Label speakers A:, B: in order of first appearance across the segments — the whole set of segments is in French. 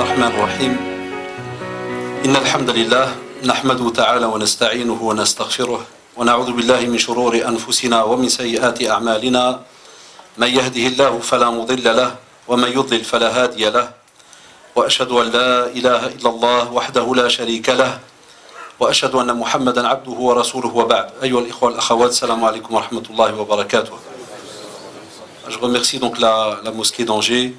A: الرحمن الرحيم إن الحمد لله نحمده تعالى ونستعينه ونستغفره ونعوذ بالله من شرور أنفسنا ومن سيئات أعمالنا من يهده الله فلا مضل له ومن يضلل فلا هادي له وأشهد أن لا إله إلا الله وحده لا شريك له وأشهد أن محمدا عبده ورسوله وبعد أيها الإخوة والأخوات السلام عليكم ورحمة الله وبركاته. Je remercie donc la mosquée d'Angers,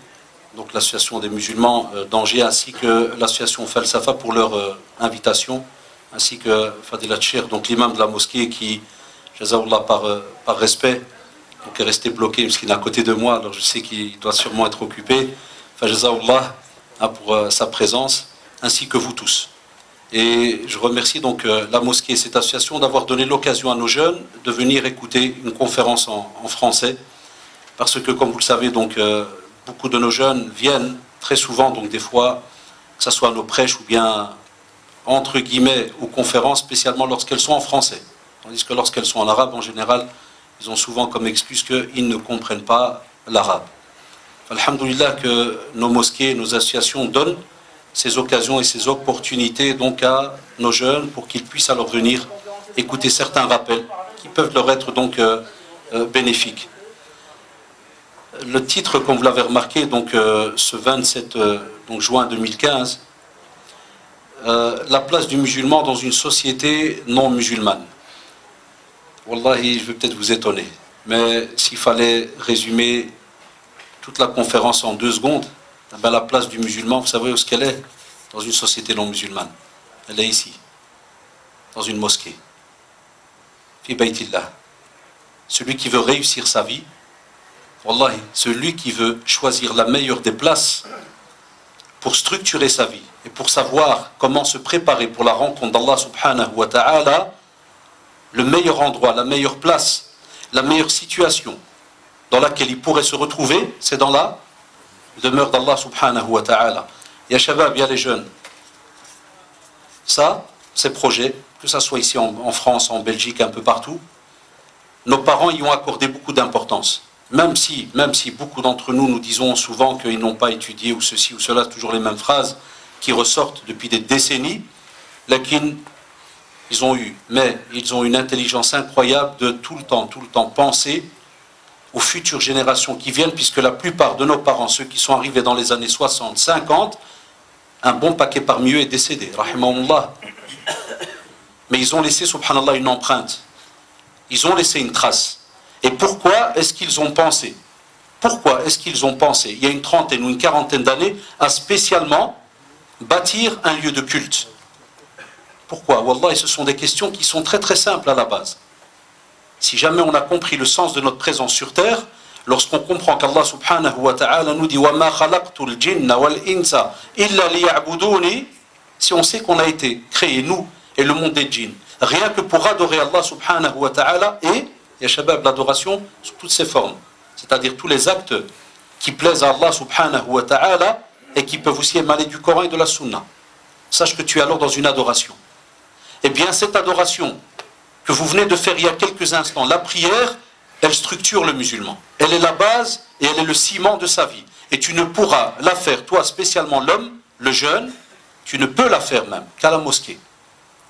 A: donc l'association des musulmans d'Angers ainsi que l'association Falsafa pour leur invitation, ainsi que Fadilat Cheikh, donc l'imam de la mosquée qui, jazaoullah par respect, donc est resté bloqué parce qu'il est à côté de moi, alors je sais qu'il doit sûrement être occupé. Enfin, jazaoullah pour sa présence, ainsi que vous tous. Et je remercie donc la mosquée et cette association d'avoir donné l'occasion à nos jeunes de venir écouter une conférence en français. Parce que, comme vous le savez, donc, beaucoup de nos jeunes viennent très souvent, donc des fois, que ce soit à nos prêches ou bien, entre guillemets, aux conférences, spécialement lorsqu'elles sont en français. Tandis que lorsqu'elles sont en arabe, en général, ils ont souvent comme excuse qu'ils ne comprennent pas l'arabe. Alhamdoulilah que nos mosquées, nos associations donnent ces occasions et ces opportunités donc à nos jeunes pour qu'ils puissent alors venir écouter certains rappels qui peuvent leur être donc bénéfiques. Le titre, comme vous l'avez remarqué, donc ce 27 juin 2015, la place du musulman dans une société non musulmane. Wallahi, je vais peut-être vous étonner, mais s'il fallait résumer toute la conférence en 2 secondes, ben la place du musulman, vous savez où est-ce qu'elle est? Dans une société non musulmane. Elle est ici, dans une mosquée. Fi baytillah. Celui qui veut réussir sa vie, wallahi, celui qui veut choisir la meilleure des places pour structurer sa vie et pour savoir comment se préparer pour la rencontre d'Allah subhanahu wa ta'ala, le meilleur endroit, la meilleure place, la meilleure situation dans laquelle il pourrait se retrouver, c'est dans la demeure d'Allah subhanahu wa ta'ala. Ya shabab, ya les jeunes. Ça, ces projets, que ça soit ici en France, en Belgique, un peu partout, nos parents y ont accordé beaucoup d'importance. Même si beaucoup d'entre nous disons souvent qu'ils n'ont pas étudié ou ceci ou cela, toujours les mêmes phrases qui ressortent depuis des décennies, ils ont une intelligence incroyable de tout le temps penser aux futures générations qui viennent, puisque la plupart de nos parents, ceux qui sont arrivés dans les années 60, 50, un bon paquet parmi eux est décédé, rahimahumullah. Mais ils ont laissé, subhanallah, une empreinte. Ils ont laissé une trace. Et pourquoi est-ce qu'ils ont pensé? Pourquoi est-ce qu'ils ont pensé, il y a une trentaine ou une quarantaine d'années, à spécialement bâtir un lieu de culte? Pourquoi? Wallah, ce sont des questions qui sont très très simples à la base. Si jamais on a compris le sens de notre présence sur terre, lorsqu'on comprend qu'Allah subhanahu wa ta'ala nous dit وَمَا خَلَقْتُ الْجِنَّ وَالْإِنسَ إِلَّا لِيَعْبُدُونِ, si on sait qu'on a été créés, nous et le monde des djinns, rien que pour adorer Allah subhanahu wa ta'ala et, ya shabab, l'adoration sous toutes ses formes, c'est-à-dire tous les actes qui plaisent à Allah subhanahu wa ta'ala et qui peuvent aussi émaner du Coran et de la Sunna. Sache que tu es alors dans une adoration. Eh bien, cette adoration que vous venez de faire il y a quelques instants, la prière, elle structure le musulman. Elle est la base et elle est le ciment de sa vie. Et tu ne pourras la faire, toi spécialement l'homme, le jeune, tu ne peux la faire même qu'à la mosquée.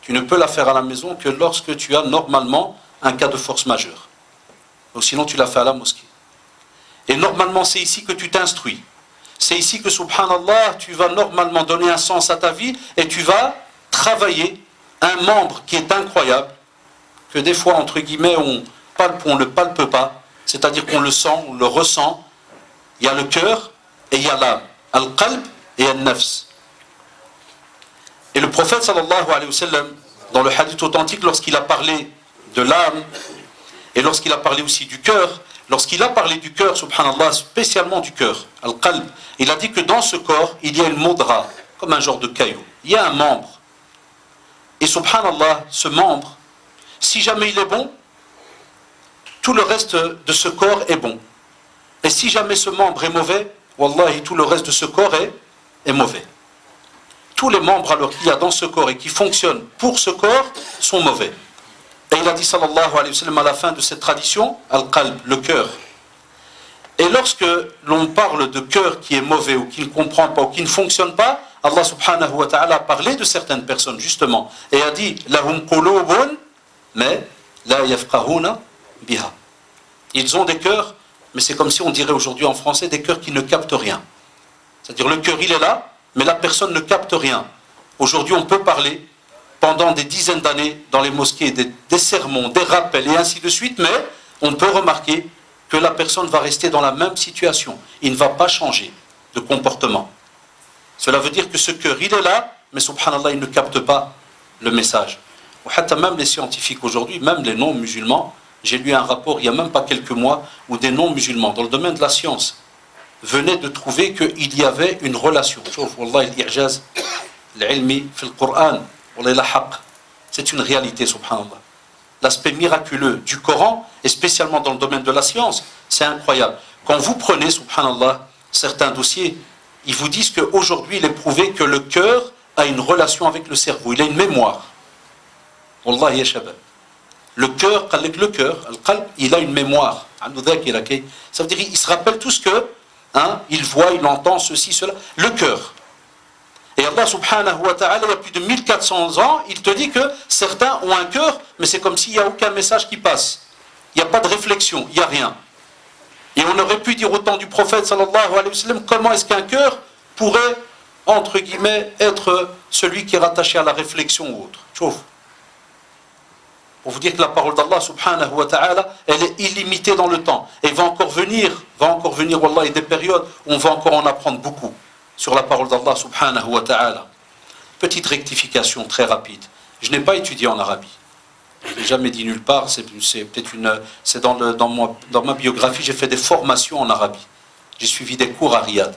A: Tu ne peux la faire à la maison que lorsque tu as normalement un cas de force majeure. Donc sinon tu la fais à la mosquée. Et normalement c'est ici que tu t'instruis. C'est ici que, subhanallah, tu vas normalement donner un sens à ta vie et tu vas travailler un membre qui est incroyable, que des fois, entre guillemets, on ne le palpe pas, c'est-à-dire qu'on le sent, on le ressent. Il y a le cœur et il y a l'âme, al-qalb et al-nafs. Et le prophète sallallahu alayhi wa sallam, dans le hadith authentique, lorsqu'il a parlé de l'âme et lorsqu'il a parlé aussi du cœur, lorsqu'il a parlé du cœur, subhanallah, spécialement du cœur, al-qalb, il a dit que dans ce corps, il y a une moudra, comme un genre de caillou. Il y a un membre. Et subhanallah, ce membre, si jamais il est bon, tout le reste de ce corps est bon. Et si jamais ce membre est mauvais, wallahi, tout le reste de ce corps est mauvais. Tous les membres alors qu'il y a dans ce corps et qui fonctionnent pour ce corps sont mauvais. Et il a dit sallallahu alayhi wa sallam à la fin de cette tradition, al-qalb, le cœur. Et lorsque l'on parle de cœur qui est mauvais ou qui ne comprend pas ou qui ne fonctionne pas, Allah subhanahu wa ta'ala a parlé de certaines personnes justement et a dit lahum qulubun mais la yafqahuna biha. Ils ont des cœurs, mais c'est comme si on dirait aujourd'hui en français des cœurs qui ne captent rien. C'est-à-dire le cœur il est là, mais la personne ne capte rien. Aujourd'hui on peut parler pendant des dizaines d'années dans les mosquées des sermons, des rappels et ainsi de suite, mais on peut remarquer que la personne va rester dans la même situation. Il ne va pas changer de comportement. Cela veut dire que ce cœur, il est là, mais subhanallah, il ne capte pas le message. Même les scientifiques aujourd'hui, même les non-musulmans, j'ai lu un rapport il n'y a même pas quelques mois où des non-musulmans, dans le domaine de la science, venaient de trouver qu'il y avait une relation. C'est une réalité, subhanallah. L'aspect miraculeux du Coran, et spécialement dans le domaine de la science, c'est incroyable. Quand vous prenez, subhanallah, certains dossiers, ils vous disent qu'aujourd'hui, il est prouvé que le cœur a une relation avec le cerveau. Il a une mémoire. Wallah ya shabab. Le cœur, il a une mémoire. Ça veut dire qu'il se rappelle tout ce que il voit, il entend, ceci, cela. Le cœur. Et Allah subhanahu wa ta'ala, il y a plus de 1400 ans, il te dit que certains ont un cœur, mais c'est comme s'il n'y a aucun message qui passe. Il n'y a pas de réflexion, il n'y a rien. Et on aurait pu dire au temps du prophète sallallahu alayhi wa sallam, comment est-ce qu'un cœur pourrait, entre guillemets, être celui qui est rattaché à la réflexion ou autre. Chouf. Pour vous dire que la parole d'Allah subhanahu wa ta'ala, elle est illimitée dans le temps. Et va encore venir, wallah, des périodes où on va encore en apprendre beaucoup sur la parole d'Allah subhanahu wa ta'ala. Petite rectification très rapide. Je n'ai pas étudié en Arabie. Je ne l'ai jamais dit nulle part, c'est dans ma biographie, j'ai fait des formations en Arabie. J'ai suivi des cours à Riyad.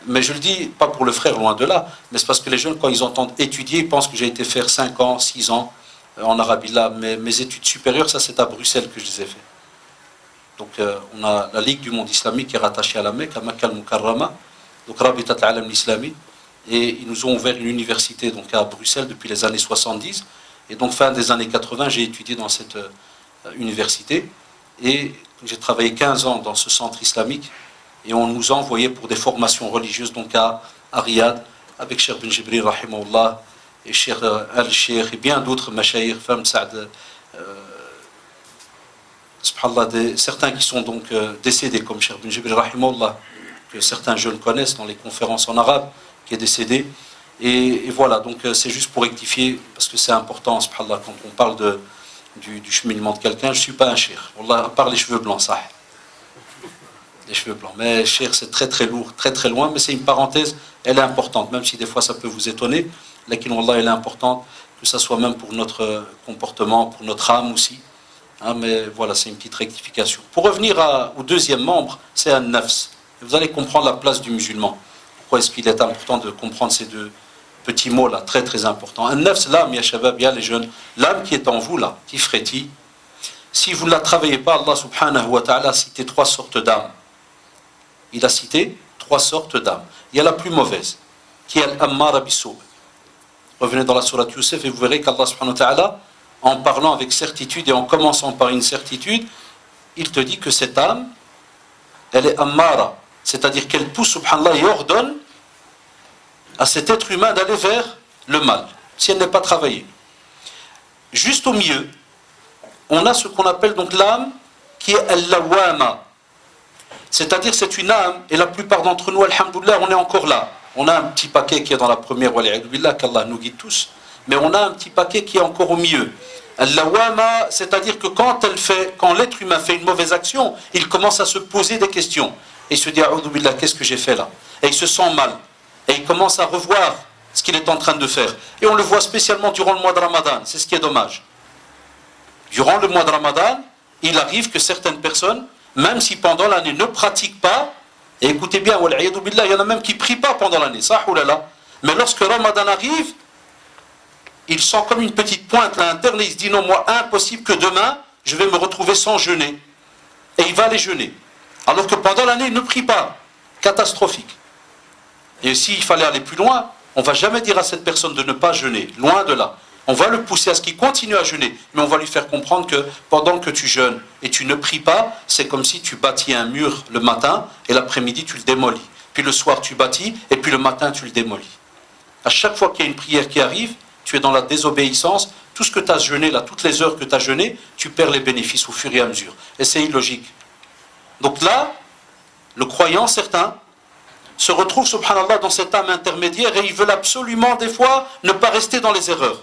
A: Mais je le dis pas pour le frère, loin de là, mais c'est parce que les jeunes, quand ils entendent étudier, ils pensent que j'ai été faire 5 ans, 6 ans en Arabie. Là, mes études supérieures, ça c'est à Bruxelles que je les ai fait. Donc on a la Ligue du monde islamique qui est rattachée à la Mecque, à Makkah al-Mukarrama, donc Rabitat al-Alam l'islami, et ils nous ont ouvert une université donc à Bruxelles depuis les années 70. Et donc, fin des années 80, j'ai étudié dans cette université et j'ai travaillé 15 ans dans ce centre islamique et on nous a envoyés pour des formations religieuses donc à Riyad avec Cheikh Ben Jibril, rahimahullah, et Cheikh Al-Cheikh et bien d'autres mashayikh, femmes Saad, subhanallah, certains qui sont donc décédés comme Cheikh Ben Jibril, rahimahullah, que certains jeunes connaissent dans les conférences en arabe, qui est décédé. Et voilà, donc c'est juste pour rectifier, parce que c'est important, subhanallah, quand on parle du cheminement de quelqu'un, je ne suis pas un cheikh. Wallah, à part les cheveux blancs, ça. Les cheveux blancs. Mais cheikh, c'est très très lourd, très très loin, mais c'est une parenthèse, elle est importante, même si des fois ça peut vous étonner. Lakin wallah, elle est importante, que ça soit même pour notre comportement, pour notre âme aussi. Mais voilà, c'est une petite rectification. Pour revenir au deuxième membre, c'est un nafs. Vous allez comprendre la place du musulman. Pourquoi est-ce qu'il est important de comprendre ces deux petits mots là, très très importants. Un nafs, l'âme, ya shabab, ya les jeunes, l'âme qui est en vous là, tifreti, si vous ne la travaillez pas, Allah subhanahu wa ta'ala a cité 3 sortes d'âmes. Il a cité 3 sortes d'âmes. Il y a la plus mauvaise, qui est al-ammara bis-sou'. Revenez dans la sourate Youssef et vous verrez qu'Allah subhanahu wa ta'ala, en parlant avec certitude et en commençant par une certitude, il te dit que cette âme, elle est ammara, c'est-à-dire qu'elle pousse, subhanallah, et ordonne à cet être humain d'aller vers le mal, si elle n'est pas travaillée. Juste au milieu, on a ce qu'on appelle donc l'âme qui est al-lawama. C'est-à-dire c'est une âme, et la plupart d'entre nous, alhamdoulilah, on est encore là. On a un petit paquet qui est dans la première, wala'idoubillah, qu'Allah nous guide tous, mais on a un petit paquet qui est encore au milieu. Al-lawama, c'est-à-dire que quand l'être humain fait une mauvaise action, il commence à se poser des questions. Et il se dit, a'udoubillah, qu'est-ce que j'ai fait là? Et il se sent mal. Et il commence à revoir ce qu'il est en train de faire. Et on le voit spécialement durant le mois de Ramadan. C'est ce qui est dommage. Durant le mois de Ramadan, il arrive que certaines personnes, même si pendant l'année ne pratiquent pas, et écoutez bien, il y en a même qui ne prient pas pendant l'année, ça, oulala. Mais lorsque Ramadan arrive, il sent comme une petite pointe à l'interne et il se dit non, moi, impossible que demain, je vais me retrouver sans jeûner. Et il va aller jeûner. Alors que pendant l'année, il ne prie pas. Catastrophique. Et s'il fallait aller plus loin, on ne va jamais dire à cette personne de ne pas jeûner. Loin de là. On va le pousser à ce qu'il continue à jeûner. Mais on va lui faire comprendre que pendant que tu jeûnes et tu ne pries pas, c'est comme si tu bâtis un mur le matin et l'après-midi tu le démolis. Puis le soir tu bâtis et puis le matin tu le démolis. À chaque fois qu'il y a une prière qui arrive, tu es dans la désobéissance. Tout ce que tu as jeûné, là, toutes les heures que tu as jeûné, tu perds les bénéfices au fur et à mesure. Et c'est illogique. Donc là, le croyant, certains, se retrouvent, subhanallah, dans cette âme intermédiaire et ils veulent absolument, des fois, ne pas rester dans les erreurs.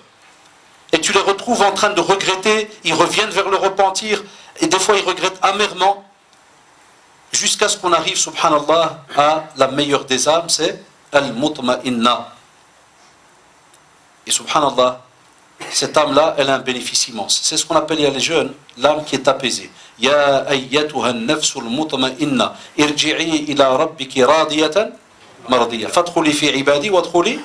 A: Et tu les retrouves en train de regretter, ils reviennent vers le repentir, et des fois ils regrettent amèrement, jusqu'à ce qu'on arrive, subhanallah, à la meilleure des âmes, c'est al-mutma'inna. Et subhanallah, cette âme-là, elle a un bénéfice immense. C'est ce qu'on appelle, il y a les jeunes, l'âme qui est apaisée. Ya ayyatuha an-nafsul mutma'inna, irji'i ila rabbiki radiyatan mardiya, fadkhuli fi ibadi wadkhuli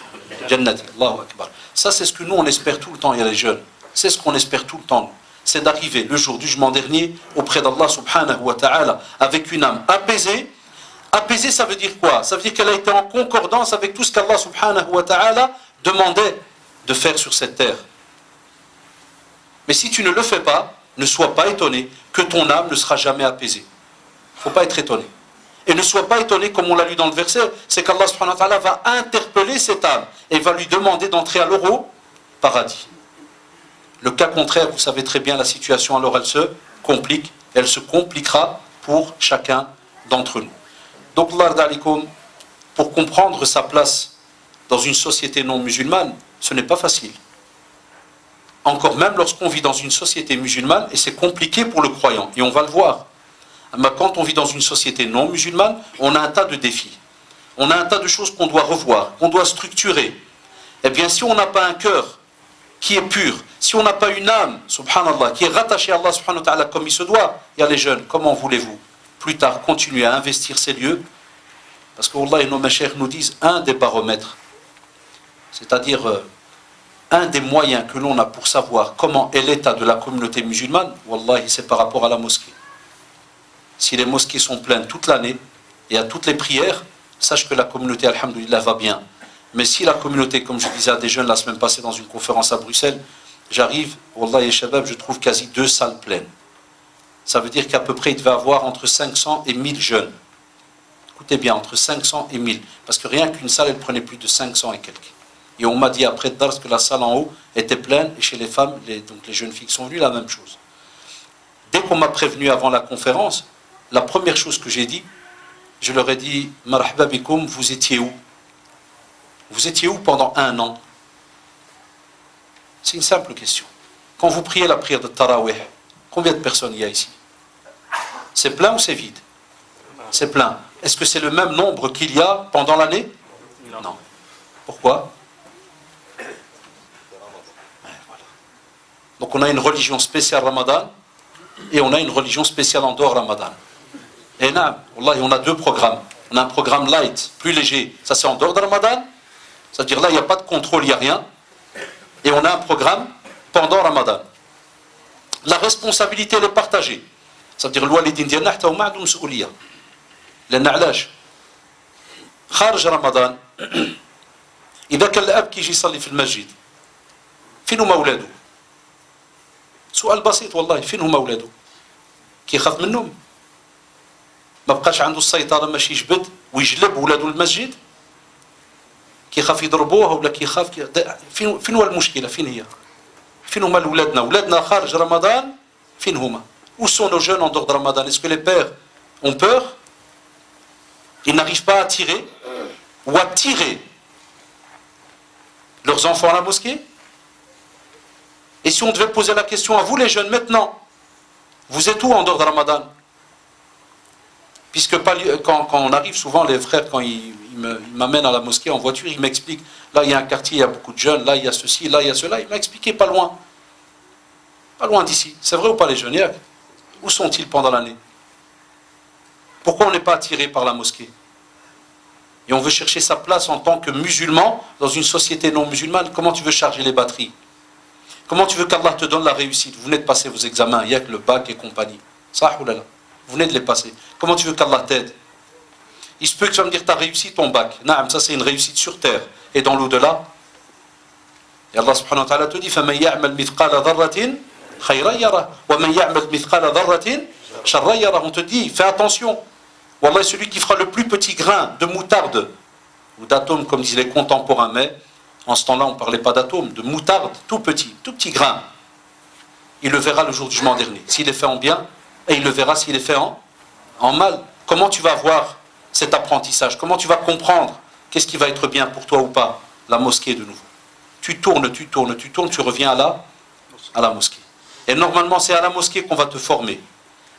A: jannati. Allahu akbar. Ça, c'est ce que nous, on espère tout le temps, il y a les jeunes. C'est ce qu'on espère tout le temps. C'est d'arriver le jour du jugement dernier auprès d'Allah subhanahu wa ta'ala avec une âme apaisée. Apaisée, ça veut dire quoi? Ça veut dire qu'elle a été en concordance avec tout ce qu'Allah subhanahu wa ta'ala demandait de faire sur cette terre. Mais si tu ne le fais pas, ne sois pas étonné que ton âme ne sera jamais apaisée. Il ne faut pas être étonné. Et ne sois pas étonné, comme on l'a lu dans le verset, c'est qu'Allah subhanahu wa ta'ala va interpeller cette âme et va lui demander d'entrer alors au paradis. Le cas contraire, vous savez très bien la situation, alors elle se complique, elle se compliquera pour chacun d'entre nous. Donc, pour comprendre sa place dans une société non musulmane, ce n'est pas facile. Encore même lorsqu'on vit dans une société musulmane, et c'est compliqué pour le croyant, et on va le voir. Quand on vit dans une société non musulmane, on a un tas de défis. On a un tas de choses qu'on doit revoir, qu'on doit structurer. Eh bien, si on n'a pas un cœur qui est pur, si on n'a pas une âme, subhanallah, qui est rattachée à Allah subhanahu wa ta'ala comme il se doit, il y a les jeunes, comment voulez-vous plus tard continuer à investir ces lieux? Parce que Wallah et nos mashayikh nous disent un des baromètres, c'est-à-dire un des moyens que l'on a pour savoir comment est l'état de la communauté musulmane, Wallahi, c'est par rapport à la mosquée. Si les mosquées sont pleines toute l'année et à toutes les prières, sache que la communauté, alhamdoulilah, va bien. Mais si la communauté, comme je disais à des jeunes la semaine passée dans une conférence à Bruxelles, j'arrive, Wallah et Shabab, je trouve quasi 2 salles pleines. Ça veut dire qu'à peu près, il devait avoir entre 500 et 1000 jeunes. Écoutez bien, entre 500 et 1000. Parce que rien qu'une salle, elle prenait plus de 500 et quelques. Et on m'a dit après Dars que la salle en haut était pleine, et chez les femmes, donc les jeunes filles qui sont venues, la même chose. Dès qu'on m'a prévenu avant la conférence, la première chose que j'ai dit, je leur ai dit, Marhaba bikoum, vous étiez où? Vous étiez où pendant 1 an? C'est une simple question. Quand vous priez la prière de Tarawih, combien de personnes il y a ici? C'est plein ou c'est vide? C'est plein. Est-ce que c'est le même nombre qu'il y a pendant l'année? Non. Pourquoi? Voilà. Donc on a une religion spéciale Ramadan et on a une religion spéciale en dehors Ramadan. Et on a 2 programmes. On a un programme light, plus léger. Ça c'est en dehors de Ramadan. C'est-à-dire là, il n'y a pas de contrôle, il n'y a rien. Et on a un programme pendant Ramadan. La responsabilité, elle est partagée. C'est-à-dire, الوالدين ديالنا حتى هما عندهم مسؤولية. لأن علاش؟ خارج رمضان إذا كان الأب كيجي يصلي في المسجد فين هما أولاده؟ سؤال بسيط والله، فين هما أولاده؟ كيخاف منهم؟ ما بقاش عنده السيطرة ماشي يجبد ويجلب ولاده للمسجد؟ كيخاف يضربوه ولا كيخاف فين هو المشكلة؟ فين هي؟ فين هما ولادنا خارج رمضان فين هما؟ Où sont nos jeunes en dehors de Ramadan? Est-ce que les pères ont peur? Ils n'arrivent pas à tirer ou à tirer leurs enfants à la mosquée? Et si on devait poser la question à vous les jeunes maintenant, vous êtes où en dehors de Ramadan? Puisque quand on arrive souvent, les frères, quand ils m'amènent à la mosquée en voiture, ils m'expliquent, là il y a un quartier, il y a beaucoup de jeunes, là il y a ceci, là il y a cela. Il m'a expliqué pas loin d'ici. C'est vrai ou pas les jeunes? Où sont-ils pendant l'année? Pourquoi on n'est pas attiré par la mosquée? Et on veut chercher sa place en tant que musulman dans une société non musulmane. Comment tu veux charger les batteries? Comment tu veux qu'Allah te donne la réussite? Vous venez de passer vos examens, il y a que le bac et compagnie. Ça, oulala. Vous venez de les passer. Comment tu veux qu'Allah t'aide? Il se peut que tu vas me dire, tu as réussi ton bac. Naam, ça c'est une réussite sur terre. Et dans l'au-delà? Et Allah subhanahu wa ta'ala te dit, فَمَنْ يَعْمَلْ مِثْقَالَ ذَرَّةٍ خَيْرًا يَرَهُ وَمَنْ يَعْمَلْ مِثْقَالَ ذَرَّةٍ شَرًّا يَرَهُ. On te dit, fais attention. Wallah, celui qui fera le plus petit grain de moutarde, ou d'atome comme disent les contemporains, mais En ce temps-là, on ne parlait pas d'atomes, de moutarde, tout petit grain. Il le verra le jour du jugement dernier, s'il est fait en bien, et il le verra s'il est fait en mal. Comment tu vas voir cet apprentissage? Comment tu vas comprendre qu'est-ce qui va être bien pour toi ou pas? La mosquée de nouveau. Tu tournes, tu reviens à la mosquée. Et normalement, c'est à la mosquée qu'on va te former.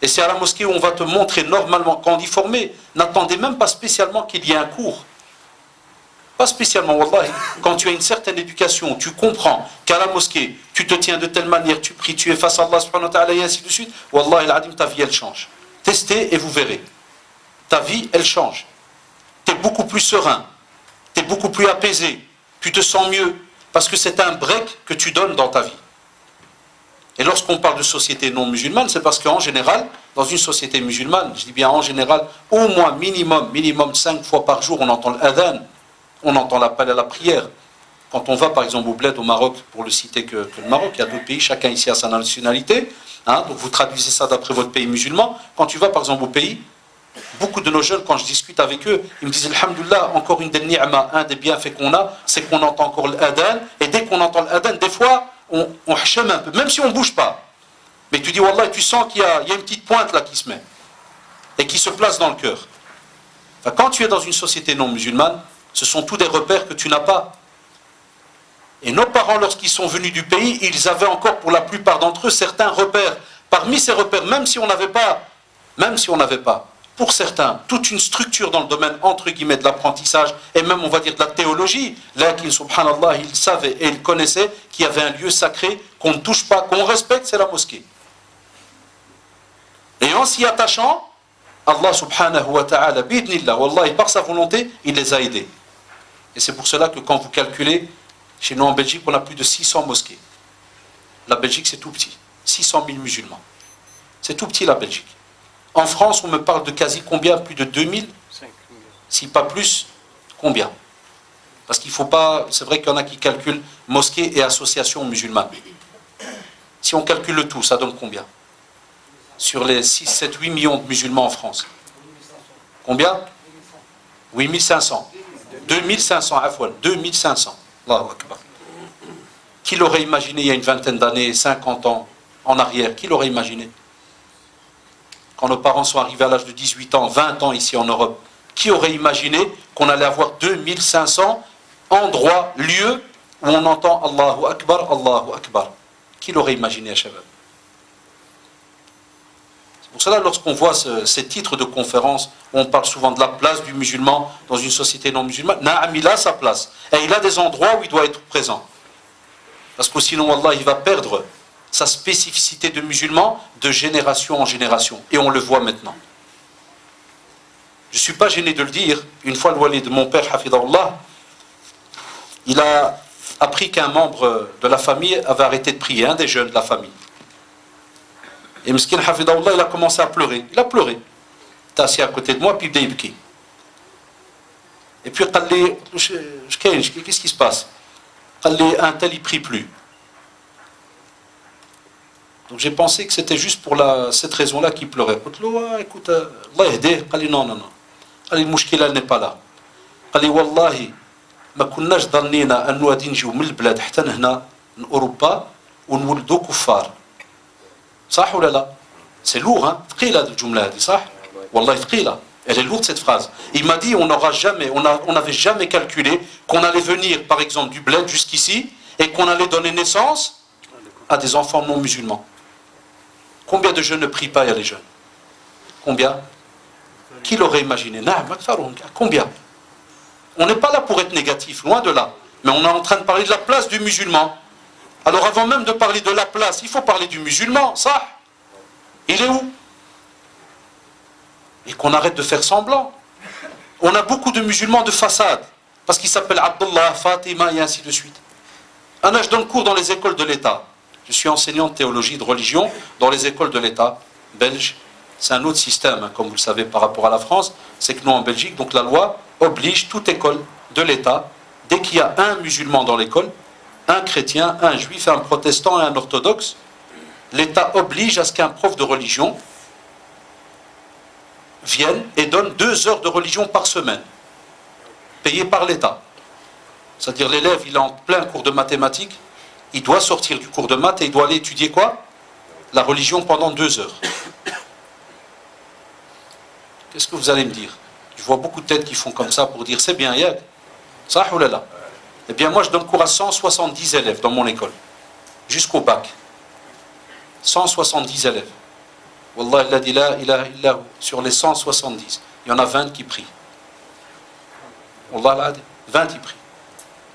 A: Et c'est à la mosquée où on va te montrer normalement. Quand on dit former, n'attendez même pas spécialement qu'il y ait un cours. Pas spécialement, wallahi. Quand tu as une certaine éducation, tu comprends qu'à la mosquée, tu te tiens de telle manière, tu pries, tu es face à Allah subhanahu wa ta'ala et ainsi de suite, wallahi al-adim, ta vie elle change. Testez et vous verrez. Ta vie elle change. Tu es beaucoup plus serein, tu es beaucoup plus apaisé, tu te sens mieux, parce que c'est un break que tu donnes dans ta vie. Et lorsqu'on parle de société non musulmane, c'est parce qu'en général, dans une société musulmane, je dis bien en général, au moins minimum 5 fois par jour, on entend l'adhan, on entend l'appel à la prière. Quand on va par exemple au bled au Maroc, pour le citer que le Maroc, il y a d'autres pays, chacun ici a sa nationalité, hein, donc vous traduisez ça d'après votre pays musulman. Quand tu vas par exemple au pays, beaucoup de nos jeunes, quand je discute avec eux, ils me disent alhamdoulilah, encore une des ni'ma, un des bienfaits qu'on a, c'est qu'on entend encore l'adhan, et dès qu'on entend l'adhan, des fois, on hachème un peu, même si on ne bouge pas. Mais tu dis, wallah, tu sens qu'il y a une petite pointe là qui se met, et qui se place dans le cœur. Enfin, quand tu es dans une société non musulmane, ce sont tous des repères que tu n'as pas. Et nos parents, lorsqu'ils sont venus du pays, ils avaient encore, pour la plupart d'entre eux, certains repères. Parmi ces repères, même si on n'avait pas, pour certains, toute une structure dans le domaine, entre guillemets, de l'apprentissage, et même, on va dire, de la théologie, là, qu'ils, subhanallah, ils savaient et ils connaissaient qu'il y avait un lieu sacré qu'on ne touche pas, qu'on respecte, c'est la mosquée. Et en s'y attachant, Allah subhanahu wa ta'ala, bidnillah, wallahi, par sa volonté, il les a aidés. Et c'est pour cela que quand vous calculez, chez nous en Belgique, on a plus de 600 mosquées. La Belgique, c'est tout petit. 600 000 musulmans. C'est tout petit, la Belgique. En France, on me parle de quasi combien? Plus de 2000? Si pas plus, combien? Parce qu'il ne faut pas... C'est vrai qu'il y en a qui calculent mosquées et associations musulmanes. Si on calcule le tout, ça donne combien? Sur les 6, 7, 8 millions de musulmans en France. Combien? 8500. 2500, afwan, 2500. Allahu Akbar. Qui l'aurait imaginé il y a une vingtaine d'années, 50 ans en arrière? Qui l'aurait imaginé? Quand nos parents sont arrivés à l'âge de 18 ans, 20 ans ici en Europe, qui aurait imaginé qu'on allait avoir 2500 endroits, lieux où on entend Allahu Akbar, Allahu Akbar? Qui l'aurait imaginé, Shabab? C'est pour cela, lorsqu'on voit ces titres de conférences, où on parle souvent de la place du musulman dans une société non musulmane, Naam, il a sa place. Et il a des endroits où il doit être présent. Parce que sinon, Allah, il va perdre sa spécificité de musulman de génération en génération. Et on le voit maintenant. Je ne suis pas gêné de le dire. Une fois, le wali de mon père, Hafidahullah, il a appris qu'un membre de la famille avait arrêté de prier, un des jeunes de la famille. Et Mskin Hafidahullah, il a commencé à pleurer. Il a pleuré. Il était assis à côté de moi, puis il débki. Et puis, il dit, qu'est-ce qui se passe? Il dit, un tel, il ne prie plus. Donc j'ai pensé que c'était juste pour cette raison-là qu'il pleurait. Je lui ai dit, écoute, Allah aide. Il dit, non. Il dit, le mouchkila n'est pas là. Il dit, wallahi, ما كناش ظنينا أنه غادي نجيو من البلاد حتى هنا من أوروبا ونولدوا كفار. صح ولا لا؟ C'est lourd, hein? ثقيلة هذه الجملة هذه, صح؟ والله ثقيلة. Elle est lourde cette phrase. Il m'a dit, on n'avait jamais calculé qu'on allait venir, par exemple, du bled jusqu'ici et qu'on allait donner naissance à des enfants non musulmans. Combien de jeunes ne prient pas, il y a les jeunes? Combien? Qui l'aurait imaginé? Combien? On n'est pas là pour être négatif, loin de là. Mais on est en train de parler de la place du musulman. Alors avant même de parler de la place, il faut parler du musulman, ça. Il est où? Et qu'on arrête de faire semblant. On a beaucoup de musulmans de façade, parce qu'ils s'appellent Abdullah, Fatima et ainsi de suite. Je donne cours dans les écoles de l'État. Je suis enseignant de théologie, de religion dans les écoles de l'État belge. C'est un autre système, comme vous le savez, par rapport à la France. C'est que nous, en Belgique, donc la loi oblige toute école de l'État, dès qu'il y a un musulman dans l'école, un chrétien, un juif, un protestant et un orthodoxe, l'État oblige à ce qu'un prof de religion vienne et donne 2 heures de religion par semaine, payées par l'État. C'est-à-dire l'élève, il est en plein cours de mathématiques, il doit sortir du cours de maths et il doit aller étudier quoi? La religion pendant 2 heures. Qu'est-ce que vous allez me dire? Je vois beaucoup de têtes qui font comme ça pour dire c'est bien, Yad. Ça ou là là. Eh bien moi je donne cours à 170 élèves dans mon école. Jusqu'au bac. 170 élèves. Wallah il a dit la ilaha illahu. Sur les 170, il y en a 20 qui prient. Wallah 20 qui prient.